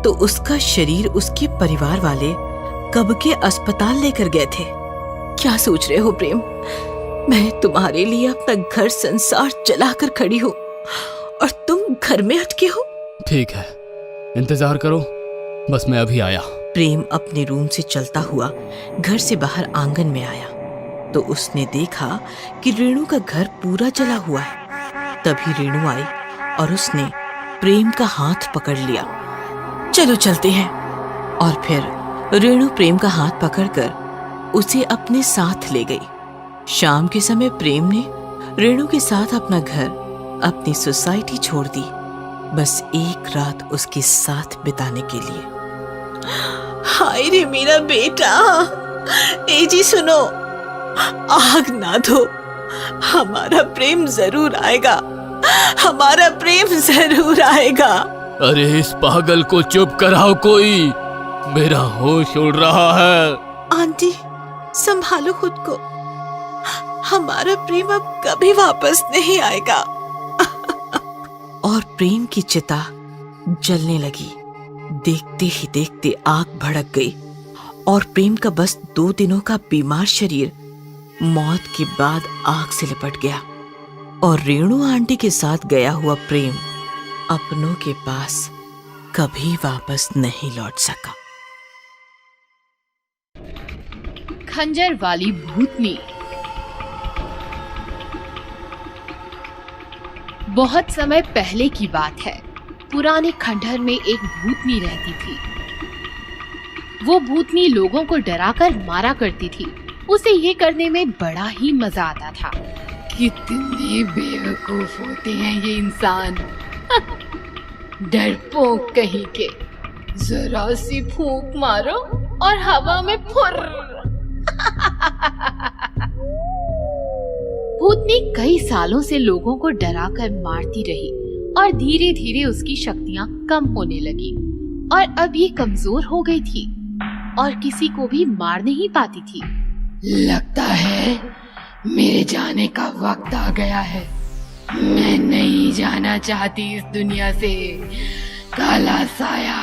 तो उसका शरीर उसके परिवार वाले कब के अस्पताल लेकर गए थे। क्या सोच रहे हो प्रेम? मैं तुम्हारे लिए अपना घर संसार जलाकर खड़ी हूँ और तुम घर में अटके हो। ठीक है, इंतजार करो, बस मैं अभी आया। प्रेम अपने रूम से चलता हुआ घर से बाहर आंगन में आया तो उसने देखा कि रेणु का घर पूरा जला हुआ है। तभी रेणु आई और उसने प्रेम का हाथ पकड़ लिया। चलो चलते हैं। और फिर रेणु प्रेम का हाथ पकड़कर उसे अपने साथ ले गई। शाम के समय प्रेम ने रेणु के साथ अपना घर, अपनी सोसाइटी छोड़ दी, बस एक रात उसके साथ बिताने के लिए। हाय रे मेरा बेटा, ए जी सुनो, आग ना दो, हमारा प्रेम जरूर आएगा। हमारा प्रेम जरूर आएगा। अरे इस पागल को चुप कराओ कोई, मेरा होश उड़ रहा है। आंटी संभालो खुद को, हमारा प्रेम अब कभी वापस नहीं आएगा। और प्रेम की चिता जलने लगी। देखते ही देखते आग भड़क गई और प्रेम का बस 2 दिनों का बीमार शरीर मौत के बाद आग से लिपट गया और रेणु आंटी के साथ गया हुआ प्रेम अपनों के पास कभी वापस नहीं लौट सका। खंजर वाली भूतनी। बहुत समय पहले की बात है। पुराने खंडहर में एक भूतनी रहती थी। वो भूतनी लोगों को डराकर मारा करती थी। उसे ये करने में बड़ा ही मजा आता था। कितने बेवकूफ होते हैं ये इंसान। डरपोक कहीं के, जरा सी फूंक मारो और हवा में फुर। भूतनी कई सालों से लोगों को डराकर मारती रही और धीरे धीरे उसकी शक्तियां कम होने लगी और अब ये कमजोर हो गई थी और किसी को भी मार नहीं पाती थी। लगता है मेरे जाने का वक्त आ गया है। मैं नहीं जाना चाहती इस दुनिया से। काला साया,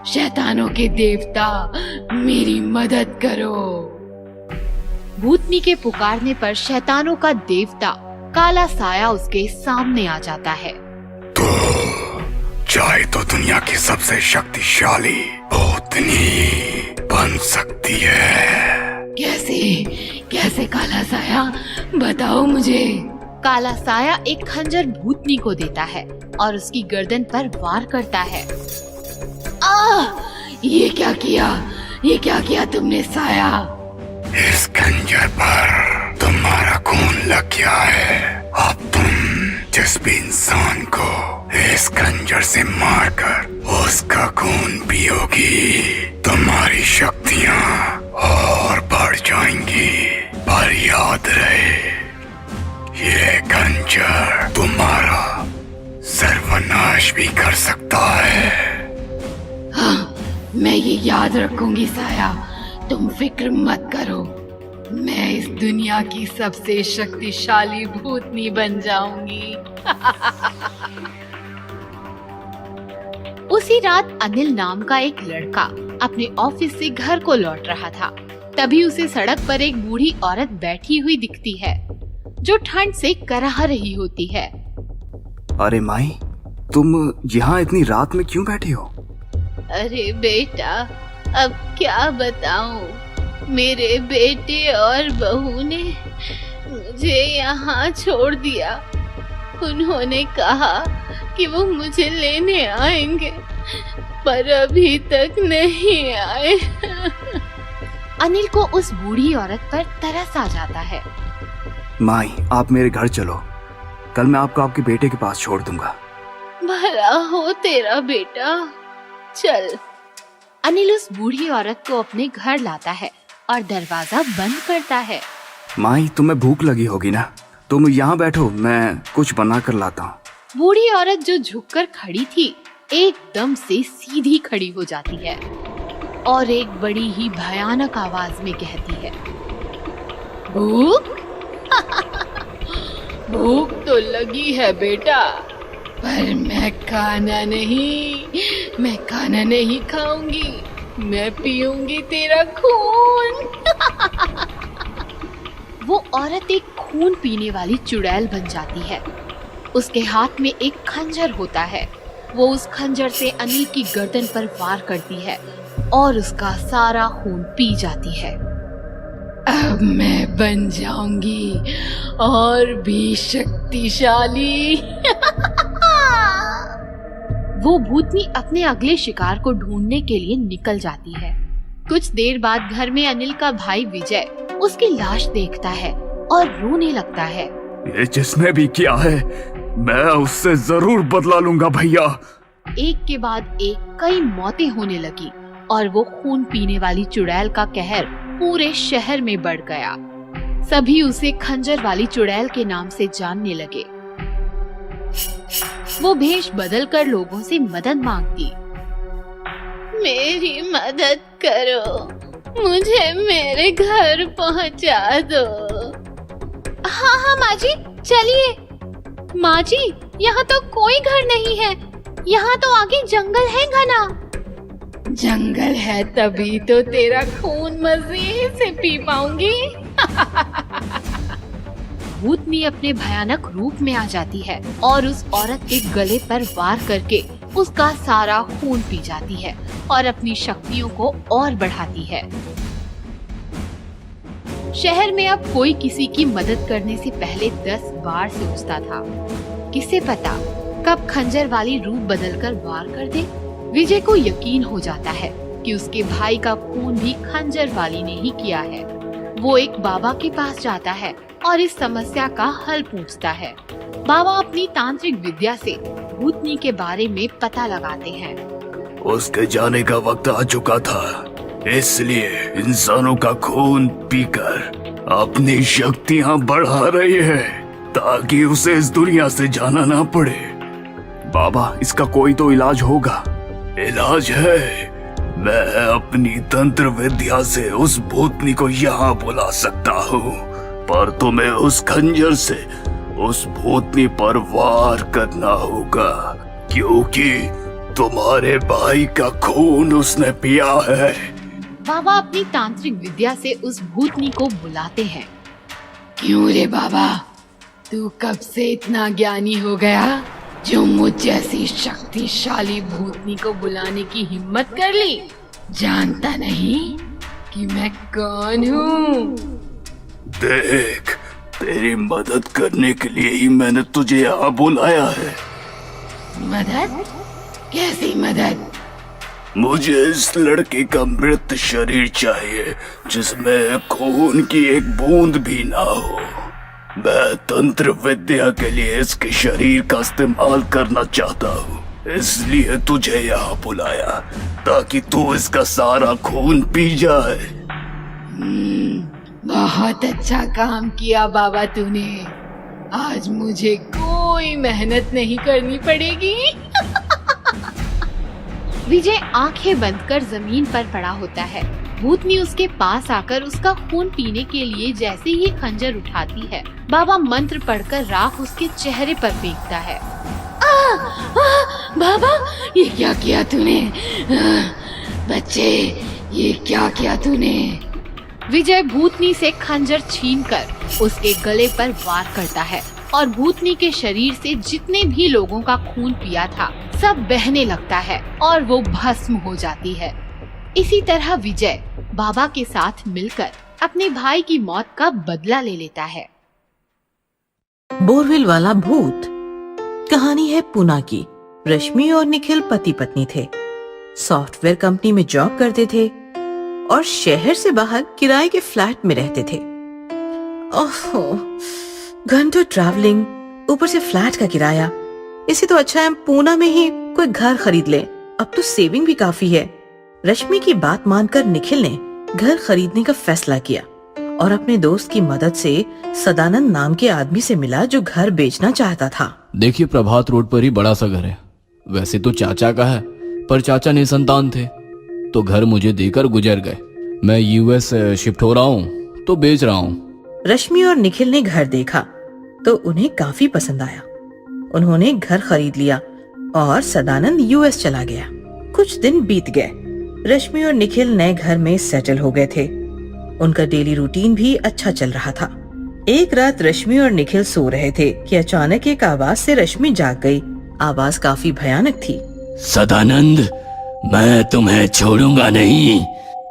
शैतानों के देवता, मेरी मदद करो। भूतनी के पुकारने पर शैतानों का देवता काला साया उसके सामने आ जाता है। तो चाहे तो दुनिया की सबसे शक्तिशाली भूतनी बन सकती है। कैसे काला साया, बताओ मुझे। काला साया एक खंजर भूतनी को देता है और उसकी गर्दन पर वार करता है। ये क्या किया तुमने साया? इस खंजर पर तुम्हारा खून लग गया है। अब तुम जिस भी इंसान को इस खंजर से मारकर उसका खून पियोगी, तुम्हारी शक्तियाँ और बढ़ जाएंगी। पर याद रहे, ये खंजर तुम्हारा सर्वनाश भी कर सकता है। हाँ, मैं ये याद रखूंगी साया। तुम फिक्र मत करो, मैं इस दुनिया की सबसे शक्तिशाली भूतनी बन जाऊंगी। उसी रात अनिल नाम का एक लड़का अपने ऑफिस से घर को लौट रहा था। तभी उसे सड़क पर एक बूढ़ी औरत बैठी हुई दिखती है जो ठंड से कराह रही होती है। अरे माई, तुम यहाँ इतनी रात में क्यों बैठी हो? अरे बेटा, अब क्या बताऊं, मेरे बेटे और बहू ने मुझे यहाँ छोड़ दिया। उन्होंने कहा कि वो मुझे लेने आएंगे, पर अभी तक नहीं आए। अनिल को उस बूढ़ी औरत पर तरस आ जाता है। माई, आप मेरे घर चलो, कल मैं आपको आपके बेटे के पास छोड़ दूंगा। भला हो तेरा बेटा, चल। अनिल उस बूढ़ी औरत को अपने घर लाता है और दरवाजा बंद करता है। माई, तुम्हें भूख लगी होगी ना, तुम यहाँ बैठो, मैं कुछ बना कर लाता हूँ। बूढ़ी औरत जो झुककर खड़ी थी एकदम से सीधी खड़ी हो जाती है और एक बड़ी ही भयानक आवाज में कहती है, भूख? भूख तो लगी है बेटा, पर मैं खाना नहीं खाऊंगी, मैं पीऊंगी तेरा खून। वो औरत एक खून पीने वाली चुड़ैल बन जाती है। उसके हाथ में एक खंजर होता है। वो उस खंजर से अनिल की गर्दन पर वार करती है और उसका सारा खून पी जाती है। अब मैं बन जाऊंगी और भी शक्तिशाली। वो भूतनी अपने अगले शिकार को ढूंढने के लिए निकल जाती है। कुछ देर बाद घर में अनिल का भाई विजय उसकी लाश देखता है और रोने लगता है। ये जिसने भी किया है, मैं उससे जरूर बदला लूंगा भैया। एक के बाद एक कई मौतें होने लगी और वो खून पीने वाली चुड़ैल का कहर पूरे शहर में बढ़ गया। सभी उसे खंजर वाली चुड़ैल के नाम से जानने लगे। वो भेष बदलकर लोगों से मदद मांगती। मेरी मदद करो, मुझे मेरे घर पहुंचा दो। हाँ हाँ माँ जी, चलिए। माँ जी, यहाँ तो कोई घर नहीं है, यहाँ तो आगे जंगल है घना। जंगल है तभी तो तेरा खून मजे से पी पाऊंगी। भूतनी अपने भयानक रूप में आ जाती है और उस औरत के गले पर वार करके उसका सारा खून पी जाती है और अपनी शक्तियों को और बढ़ाती है। शहर में अब कोई किसी की मदद करने से पहले 10 बार सोचता था। किसे पता कब खंजर वाली रूप बदलकर वार कर दे। विजय को यकीन हो जाता है कि उसके भाई का खून भी खंजर वाली ने ही किया है। वो एक बाबा के पास जाता है और इस समस्या का हल पूछता है। बाबा अपनी तांत्रिक विद्या से भूतनी के बारे में पता लगाते हैं। उसके जाने का वक्त आ चुका था, इसलिए इंसानों का खून पीकर अपनी शक्तियां बढ़ा रही है ताकि उसे इस दुनिया से जाना ना पड़े। बाबा, इसका कोई तो इलाज होगा। इलाज है, मैं अपनी तंत्र विद्या से उस भूतनी को यहाँ बुला सकता हूँ, पर तुम्हें उस खंजर से उस भूतनी पर वार करना होगा, क्योंकि तुम्हारे भाई का खून उसने पिया है। बाबा अपनी तांत्रिक विद्या से उस भूतनी को बुलाते हैं। क्यों रे बाबा, तू कब से इतना ज्ञानी हो गया जो मुझ जैसी शक्तिशाली भूतनी को बुलाने की हिम्मत कर ली? जानता नहीं कि मैं कौन हूँ? देख, तेरी मदद करने के लिए ही मैंने तुझे यहाँ बुलाया है। मदद? कैसी मदद? मुझे इस लड़के का मृत शरीर चाहिए जिसमें खून की एक बूंद भी ना हो। मैं तंत्र विद्या के लिए इसके शरीर का इस्तेमाल करना चाहता हूँ, इसलिए तुझे यहाँ बुलाया ताकि तू इसका सारा खून पी जाए। बहुत अच्छा काम किया बाबा तूने। आज मुझे कोई मेहनत नहीं करनी पड़ेगी। विजय आंखें बंद कर जमीन पर पड़ा होता है। भूतनी उसके पास आकर उसका खून पीने के लिए जैसे ही खंजर उठाती है, बाबा मंत्र पढ़कर राख उसके चेहरे पर फेंकता है। बाबा, ये क्या किया तूने? बच्चे, ये क्या किया तूने? विजय भूतनी से खंजर छीनकर उसके गले पर वार करता है और भूतनी के शरीर से जितने भी लोगों का खून पिया था सब बहने लगता है और वो भस्म हो जाती है। इसी तरह विजय बाबा के साथ मिलकर अपने भाई की मौत का बदला ले लेता है। बोरवेल वाला भूत। कहानी है पुणे की। रश्मि और निखिल पति पत्नी थे। सॉफ्टवेयर कंपनी में जॉब करते थे और शहर से बाहर किराए के फ्लैट में रहते थे। ओहो, घंटों ट्रैवलिंग, ऊपर से फ्लैट का किराया। इसे तो अच्छा है पुणे में ही कोई घर खरीद ले, अब तो सेविंग भी काफी है। रश्मि की बात मानकर निखिल ने घर खरीदने का फैसला किया और अपने दोस्त की मदद से सदानंद नाम के आदमी से मिला जो घर बेचना चाहता था। देखिए, प्रभात रोड पर ही बड़ा सा घर है। वैसे तो चाचा का है, पर चाचा निसंतान थे तो घर मुझे देकर गुजर गए। मैं यूएस शिफ्ट हो रहा हूँ तो बेच रहा हूँ। रश्मि और निखिल ने घर देखा तो उन्हें काफी पसंद आया। उन्होंने घर खरीद लिया और सदानंद यूएस चला गया। कुछ दिन बीत गए। रश्मि और निखिल नए घर में सेटल हो गए थे। उनका डेली रूटीन भी अच्छा चल रहा था। एक रात रश्मि और निखिल सो रहे थे कि अचानक एक आवाज से रश्मि जाग गई। आवाज काफी भयानक थी। सदानंद, मैं तुम्हें छोड़ूंगा नहीं।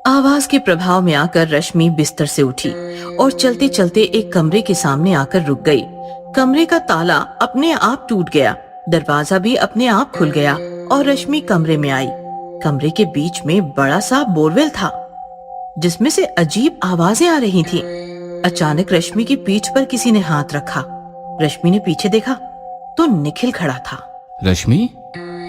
आवाज के प्रभाव में आकर रश्मि बिस्तर से उठी और चलते चलते एक कमरे के सामने आकर रुक गई। कमरे का ताला अपने आप टूट गया, दरवाजा भी अपने आप खुल गया और रश्मि कमरे में आई। कमरे के बीच में बड़ा सा बोरवेल था जिसमें से अजीब आवाजें आ रही थी। अचानक रश्मि की पीठ पर किसी ने हाथ रखा। रश्मि ने पीछे देखा तो निखिल खड़ा था। रश्मि,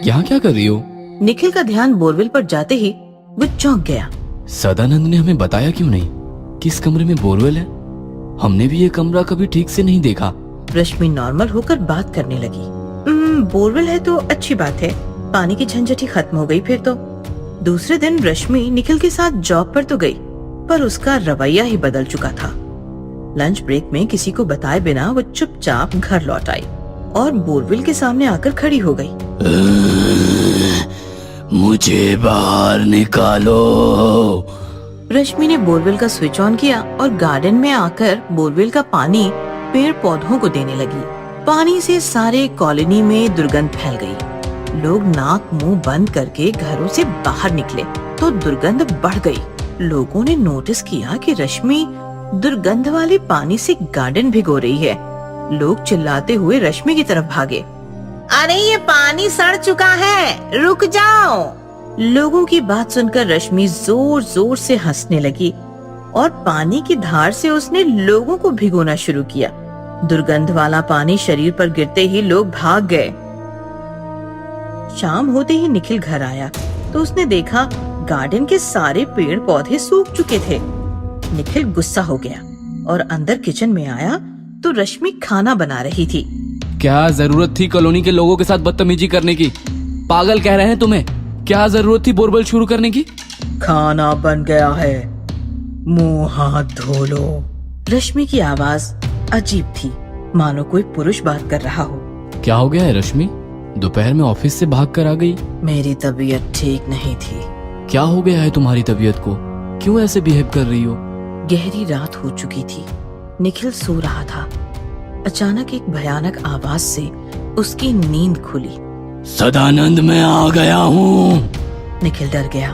यहाँ क्या कर रही हो? निखिल का ध्यान बोरवेल पर जाते ही वो चौंक गया। सदानंद ने हमें बताया क्यों नहीं किस कमरे में बोरवेल है? हमने भी ये कमरा कभी ठीक से नहीं देखा। रश्मि नॉर्मल होकर बात करने लगी। बोरवेल है तो अच्छी बात है, पानी की झंझट ही खत्म हो गई फिर तो। दूसरे दिन रश्मि निखिल के साथ जॉब पर तो गई, पर उसका रवैया ही बदल चुका था। लंच ब्रेक में किसी को बताए बिना वो चुपचाप घर लौट आई और बोरवेल के सामने आकर खड़ी हो गई। मुझे बाहर निकालो। रश्मि ने बोरवेल का स्विच ऑन किया और गार्डन में आकर बोरवेल का पानी पेड़ पौधों को देने लगी। पानी से सारे कॉलोनी में दुर्गंध फैल गई। लोग नाक मुंह बंद करके घरों से बाहर निकले तो दुर्गंध बढ़ गई। लोगों ने नोटिस किया कि रश्मि दुर्गंध वाले पानी से गार्डन भिगो रही है। लोग चिल्लाते हुए रश्मि की तरफ भागे। अरे ये पानी सड़ चुका है, रुक जाओ। लोगों की बात सुनकर रश्मि जोर जोर से हंसने लगी और पानी की धार से उसने लोगों को भिगोना शुरू किया। दुर्गंध वाला पानी शरीर पर गिरते ही लोग भाग गए। शाम होते ही निखिल घर आया तो उसने देखा गार्डन के सारे पेड़ पौधे सूख चुके थे। निखिल गुस्सा हो गया और अंदर किचन में आया तो रश्मि खाना बना रही थी। क्या जरूरत थी कॉलोनी के लोगों के साथ बदतमीजी करने की? पागल कह रहे हैं तुम्हें? क्या जरूरत थी बोरवेल शुरू करने की? खाना बन गया है, मुंह हाथ धो लो। रश्मि की आवाज अजीब थी, मानो कोई पुरुष बात कर रहा हो। क्या हो गया है रश्मि? दोपहर में ऑफिस से भाग कर आ गई। मेरी तबीयत ठीक नहीं थी। क्या हो गया है तुम्हारी तबीयत को? क्यों ऐसे बिहेव कर रही हो? गहरी रात हो चुकी थी। निखिल सो रहा था। अचानक एक भयानक आवाज से उसकी नींद खुली। सदानंद, मैं आ गया हूँ। निखिल डर गया।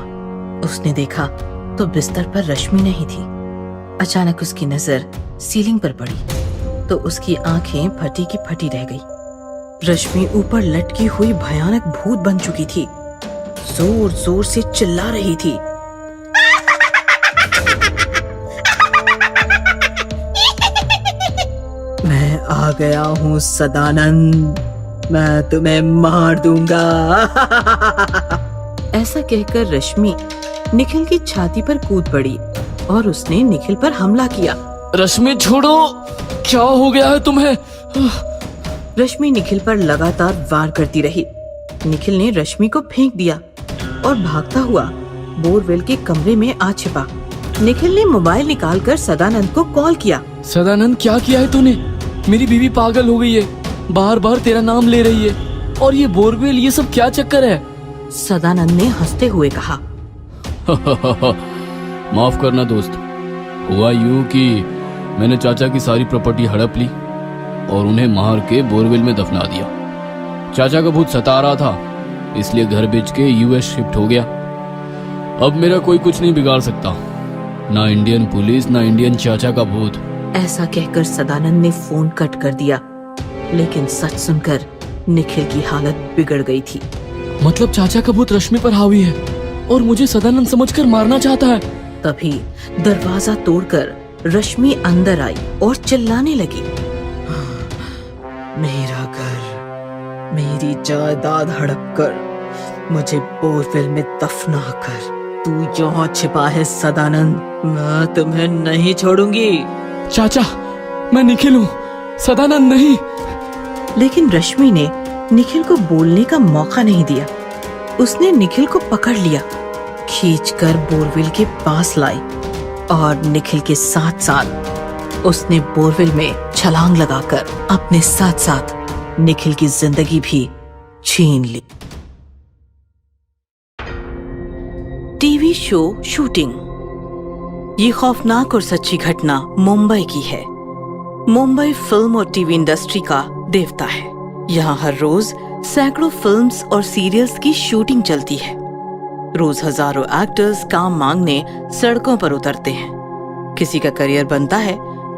उसने देखा तो बिस्तर पर रश्मि नहीं थी। अचानक उसकी नजर सीलिंग पर पड़ी तो उसकी आंखें फटी की फटी रह गई। रश्मि ऊपर लटकी हुई भयानक भूत बन चुकी थी। जोर जोर से चिल्ला रही थी। मैं आ गया हूँ सदानंद, मैं तुम्हें मार दूंगा। ऐसा कहकर रश्मि निखिल की छाती पर कूद पड़ी और उसने निखिल पर हमला किया। रश्मि छोड़ो, क्या हो गया है तुम्हें? रश्मि निखिल पर लगातार वार करती रही। निखिल ने रश्मि को फेंक दिया और भागता हुआ बोरवेल के कमरे में आ छिपा। निखिल ने मोबाइल निकालकर सदानंद को कॉल किया। सदानंद, क्या किया है तूने? मेरी बीवी पागल हो गई है, बार बार तेरा नाम ले रही है। और ये बोरवेल, ये सब क्या चक्कर है? सदानंद ने हंसते हुए कहा। माफ करना दोस्त, हुआ यूं कि मैंने चाचा की सारी प्रॉपर्टी हड़प ली और उन्हें मार के बोरवेल में दफना दिया। चाचा का भूत सता रहा था, इसलिए घर बेच के यूएस शिफ्ट हो गया। अब मेरा कोई कुछ नहीं बिगाड़ सकता, ना इंडियन पुलिस, ना इंडियन चाचा का भूत। ऐसा कहकर सदानंद ने फोन कट कर दिया। लेकिन सच सुनकर निखिल की हालत बिगड़ गई थी। मतलब चाचा का भूत रश्मि पर हावी है और मुझे सदानंद समझकर मारना चाहता है। तभी दरवाजा तोड़कर रश्मि अंदर आई और चिल्लाने लगी। मेरा घर, मेरी जायदाद हड़प कर मुझे बोरवेल में दफना कर। तू यहाँ छिपा है सदानंद, मैं तुम्हें नहीं छोड़ूंगी। चाचा, मैं निखिल हूँ, सदानंद नहीं। लेकिन रश्मि ने निखिल को बोलने का मौका नहीं दिया। उसने निखिल को पकड़ लिया, खींचकर बोरवेल के पास लाई और निखिल के साथ साथ उसने बोरवेल में छलांग लगाकर अपने साथ साथ निखिल की जिंदगी भी छीन ली। TV show shooting. ये खौफनाक और सच्ची घटना मुंबई की है। मुंबई फिल्म और टीवी इंडस्ट्री का देवता है। यहाँ हर रोज सैकड़ों फिल्म्स और सीरियल्स की शूटिंग चलती है। रोज हजारों एक्टर्स काम मांगने सड़कों पर उतरते हैं। किसी का करियर बनता है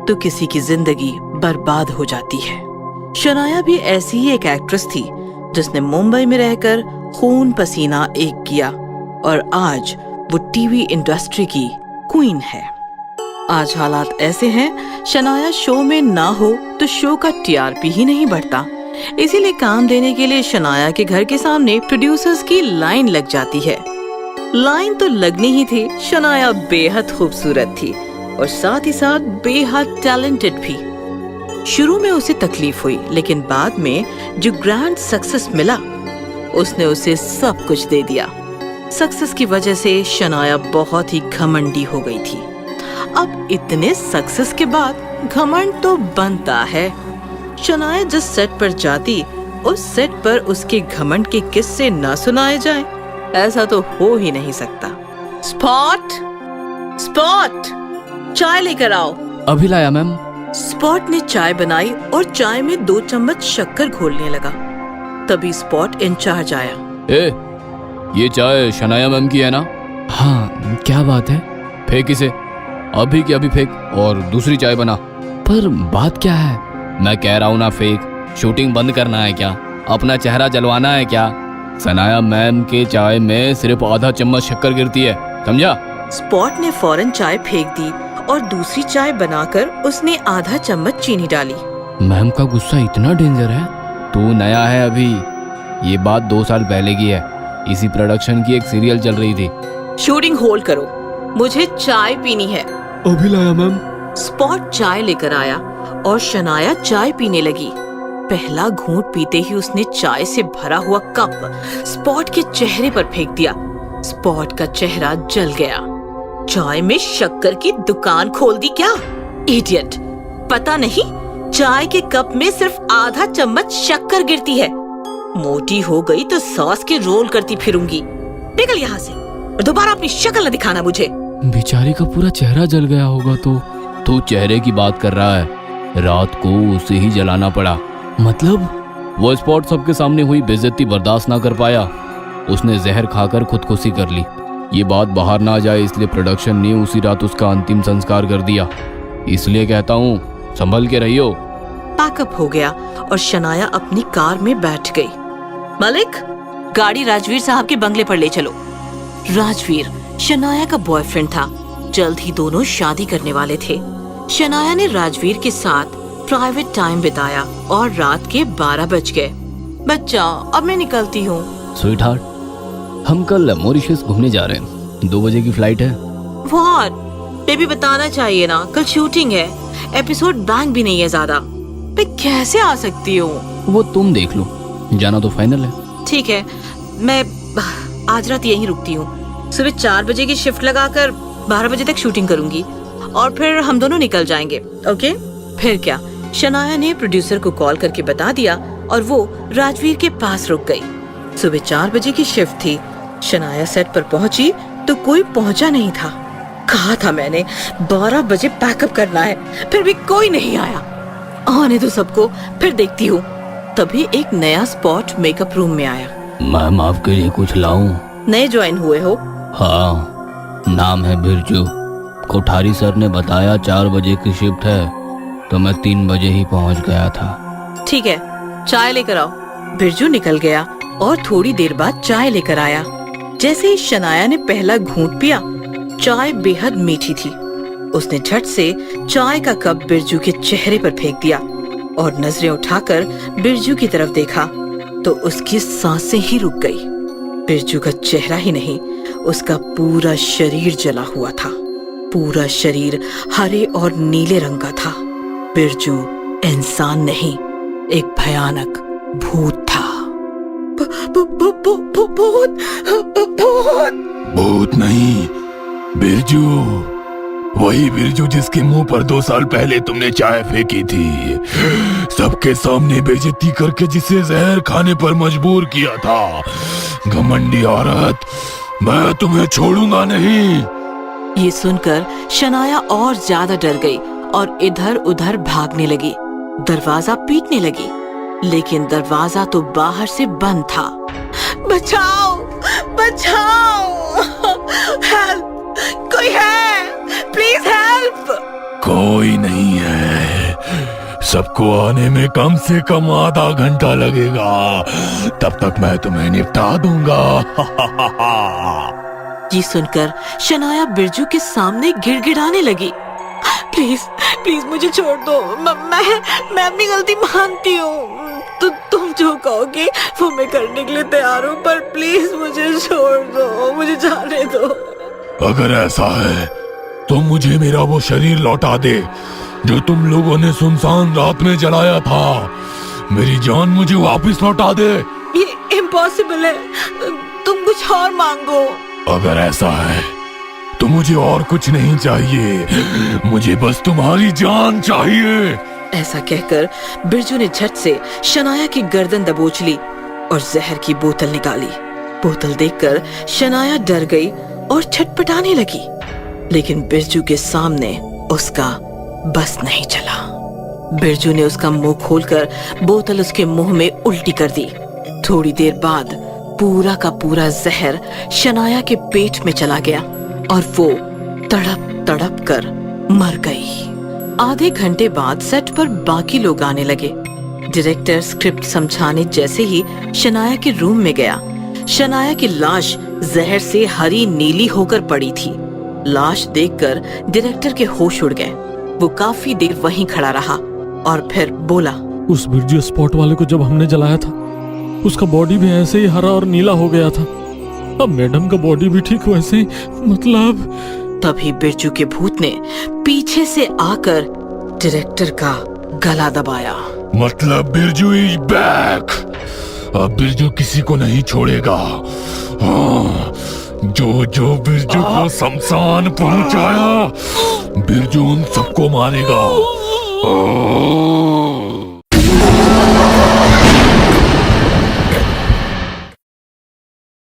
तो किसी की जिंदगी बर्बाद हो जाती है। शनाया भी ऐसी ही एक एक्ट्रेस थी जिसने मुंबई में रहकर खून पसीना एक किया और आज वो टीवी इंडस्ट्री की क्वीन है। आज हालात ऐसे हैं, शनाया शो में ना हो तो शो का टीआरपी ही नहीं बढ़ता। इसीलिए काम देने के लिए शनाया के घर के सामने प्रोड्यूसर्स की लाइन लग जाती है। लाइन तो लगनी ही थी। शनाया बेहद खूबसूरत थी और साथ ही साथ बेहद टैलेंटेड भी। शुरू में उसे तकलीफ हुई, लेकिन बाद में जो ग्रैंड सक्सेस मिला उसने उसे सब कुछ दे दिया। सक्सेस की वजह से शनाया बहुत ही घमंडी हो गई थी। अब इतने सक्सेस के बाद घमंड तो बनता है। शनाया जिस सेट पर जाती उस सेट पर उसके घमंड के किस्से ना सुनाए जाएं, ऐसा तो हो ही नहीं सकता। स्पॉट, स्पॉट, चाय लेकर आओ। अभी लाया मैम। स्पॉट ने चाय बनाई और चाय में 2 चम्मच शक्कर घोलने लगा। तभी स्पॉट इंचार्ज आया। ए, ये चाय शनाया मैम की है ना? हाँ, क्या बात है? फेंक इसे, अभी की अभी फेंक और दूसरी चाय बना। पर बात क्या है? मैं कह रहा हूँ ना फेंक। शूटिंग बंद करना है क्या? अपना चेहरा जलवाना है क्या? शनाया मैम के चाय में सिर्फ आधा चम्मच शक्कर गिरती है, समझा? स्पॉट ने फौरन चाय फेंक दी और दूसरी चाय बनाकर उसने आधा चम्मच चीनी डाली। मैम का गुस्सा इतना डेंजर है? तू नया है अभी। ये बात 2 साल पहले की है। इसी प्रोडक्शन की एक सीरियल चल रही थी। शूटिंग होल्ड करो, मुझे चाय पीनी है। अभी लाया मैम। स्पॉट चाय लेकर आया और शनाया चाय पीने लगी। पहला घूंट पीते ही उसने चाय से भरा हुआ कप स्पॉट के चेहरे पर फेंक दिया। स्पॉट का चेहरा जल गया। चाय में शक्कर की दुकान खोल दी क्या? इडियट, पता नहीं चाय के कप में सिर्फ आधा चम्मच शक्कर गिरती है। मोटी हो गई तो सॉस के रोल करती फिरूंगी। निकल यहाँ से और दोबारा अपनी शक्ल न दिखाना मुझे। बेचारी का पूरा चेहरा जल गया होगा। तो चेहरे की बात कर रहा है। रात को उसे ही जलाना पड़ा। मतलब? वो स्पॉट सबके सामने हुई बेइज्जती बर्दाश्त ना कर पाया। उसने जहर खाकर खुदकुशी कर ली। ये बात बाहर ना जाए इसलिए प्रोडक्शन ने उसी रात उसका अंतिम संस्कार कर दिया। इसलिए कहता हूँ संभल के रहियो। पैकअप हो गया और शनाया अपनी कार में बैठ गई। मलिक, गाड़ी राजवीर साहब के बंगले पर ले चलो। राजवीर शनाया का बॉयफ्रेंड था। जल्द ही दोनों शादी करने वाले थे। शनाया ने राजवीर के साथ प्राइवेट टाइम बिताया और रात के 12 बज गए। बच्चा, अब मैं निकलती हूँ। स्वीटहार्ट, हम कल मॉरिशस घूमने जा रहे हैं। 2 बजे की फ्लाइट है। व्हाट? बेबी बताना चाहिए ना, कल शूटिंग है। एपिसोड बैंक भी नहीं है ज्यादा। मैं कैसे आ सकती हूँ? वो तुम देख लो, जाना तो फाइनल है। ठीक है, मैं आज रात यहीं रुकती हूँ। सुबह 4 बजे की शिफ्ट लगाकर 12 बजे तक शूटिंग करूंगी और फिर हम दोनों निकल जाएंगे। ओके? फिर क्या, शनाया ने प्रोड्यूसर को कॉल करके बता दिया और वो राजवीर के पास रुक गई। सुबह 4 बजे की शिफ्ट थी। शनाया सेट पर पहुंची तो कोई पहुंचा नहीं था। कहा था मैंने 12 बजे पैकअप करना है, फिर भी कोई नहीं आया। आने दो सबको, फिर देखती हूँ। तभी एक नया स्पॉट मेकअप रूम में आया। मैम, आपके लिए कुछ लाऊं? नए ज्वाइन हुए हो? हाँ, नाम है बिरजू। कोठारी सर ने बताया 4 बजे की शिफ्ट है तो मैं 3 बजे ही पहुंच गया था। ठीक है, चाय लेकर आओ। बिरजू निकल गया और थोड़ी देर बाद चाय लेकर आया। जैसे ही शनाया ने पहला घूंट पिया, चाय बेहद मीठी थी। उसने झट से चाय का कप बिरजू के चेहरे पर फेंक दिया और नजरें उठाकर बिरजू की तरफ देखा तो उसकी सांसें ही रुक गई। बिरजू का चेहरा ही नहीं, उसका पूरा शरीर जला हुआ था। पूरा शरीर हरे और नीले रंग का था। बिरजू इंसान नहीं, एक भयानक भूत था। भूत नहीं, बिरजू। वही बिरजू जिसके मुंह पर 2 साल पहले तुमने चाय फेंकी थी। सबके सामने बेइज्जती करके जिसे जहर खाने पर मजबूर किया था। घमंडी औरत, मैं तुम्हें छोड़ूंगा नहीं। ये सुनकर शनाया और ज्यादा डर गई और इधर उधर भागने लगी। दरवाजा पीटने लगी, लेकिन दरवाजा तो बाहर से बंद था। बचाओ, बचाओ, हेल्प, कोई है, प्लीज हेल्प। कोई नहीं है। सबको आने में कम से कम आधा घंटा लगेगा। तब तक मैं तुम्हें निपटा दूंगा। ये सुनकर शनाया बिरजू के सामने गिड़गिड़ाने लगी। प्लीज प्लीज मुझे छोड़ दो। मैं अपनी गलती मानती हूँ। तुम जो कहोगे वो मैं करने के लिए तैयार हूँ, पर प्लीज मुझे छोड़ दो, मुझे जाने दो। अगर ऐसा है तो मुझे मेरा वो शरीर लौटा दे जो तुम लोगों ने सुनसान रात में जलाया था। मेरी जान मुझे वापस लौटा दे। ये इम्पॉसिबल है, तुम कुछ और मांगो। अगर ऐसा है तो मुझे और कुछ नहीं चाहिए, मुझे बस तुम्हारी जान चाहिए। ऐसा कहकर बिरजू ने झट से शनाया की गर्दन दबोच ली और जहर की बोतल निकाली। बोतल देखकर शनाया डर गई और छटपटाने लगी, लेकिन बिरजू के सामने उसका बस नहीं चला। बिरजू ने उसका मुंह खोलकर बोतल उसके मुंह में उल्टी कर दी। थोड़ी देर बाद पूरा का पूरा जहर शनाया के पेट में चला गया और वो तड़प तड़प कर मर गई। आधे घंटे बाद सेट पर बाकी लोग आने लगे। डायरेक्टर स्क्रिप्ट समझाने जैसे ही शनाया के रूम में गया, शनाया की लाश जहर से हरी नीली होकर पड़ी थी। लाश देखकर डायरेक्टर के होश उड़ गए। वो काफी देर वहीं खड़ा रहा और फिर बोला, उस बिरजू स्पॉट वाले को जब हमने जलाया था, उसका बॉडी भी ऐसे ही हरा और नीला हो गया था। अब मैडम का बॉडी भी ठीक वैसे ही, मतलब। तभी बिरजू के भूत ने पीछे से आकर डायरेक्टर का गला दबाया। मतलब बिरजू इज बैक। अब बिरजू किसी को नहीं छोड़ेगा। हाँ, जो बिरजू को शमशान पहुंचाया, बिरजू उन सबको मारेगा।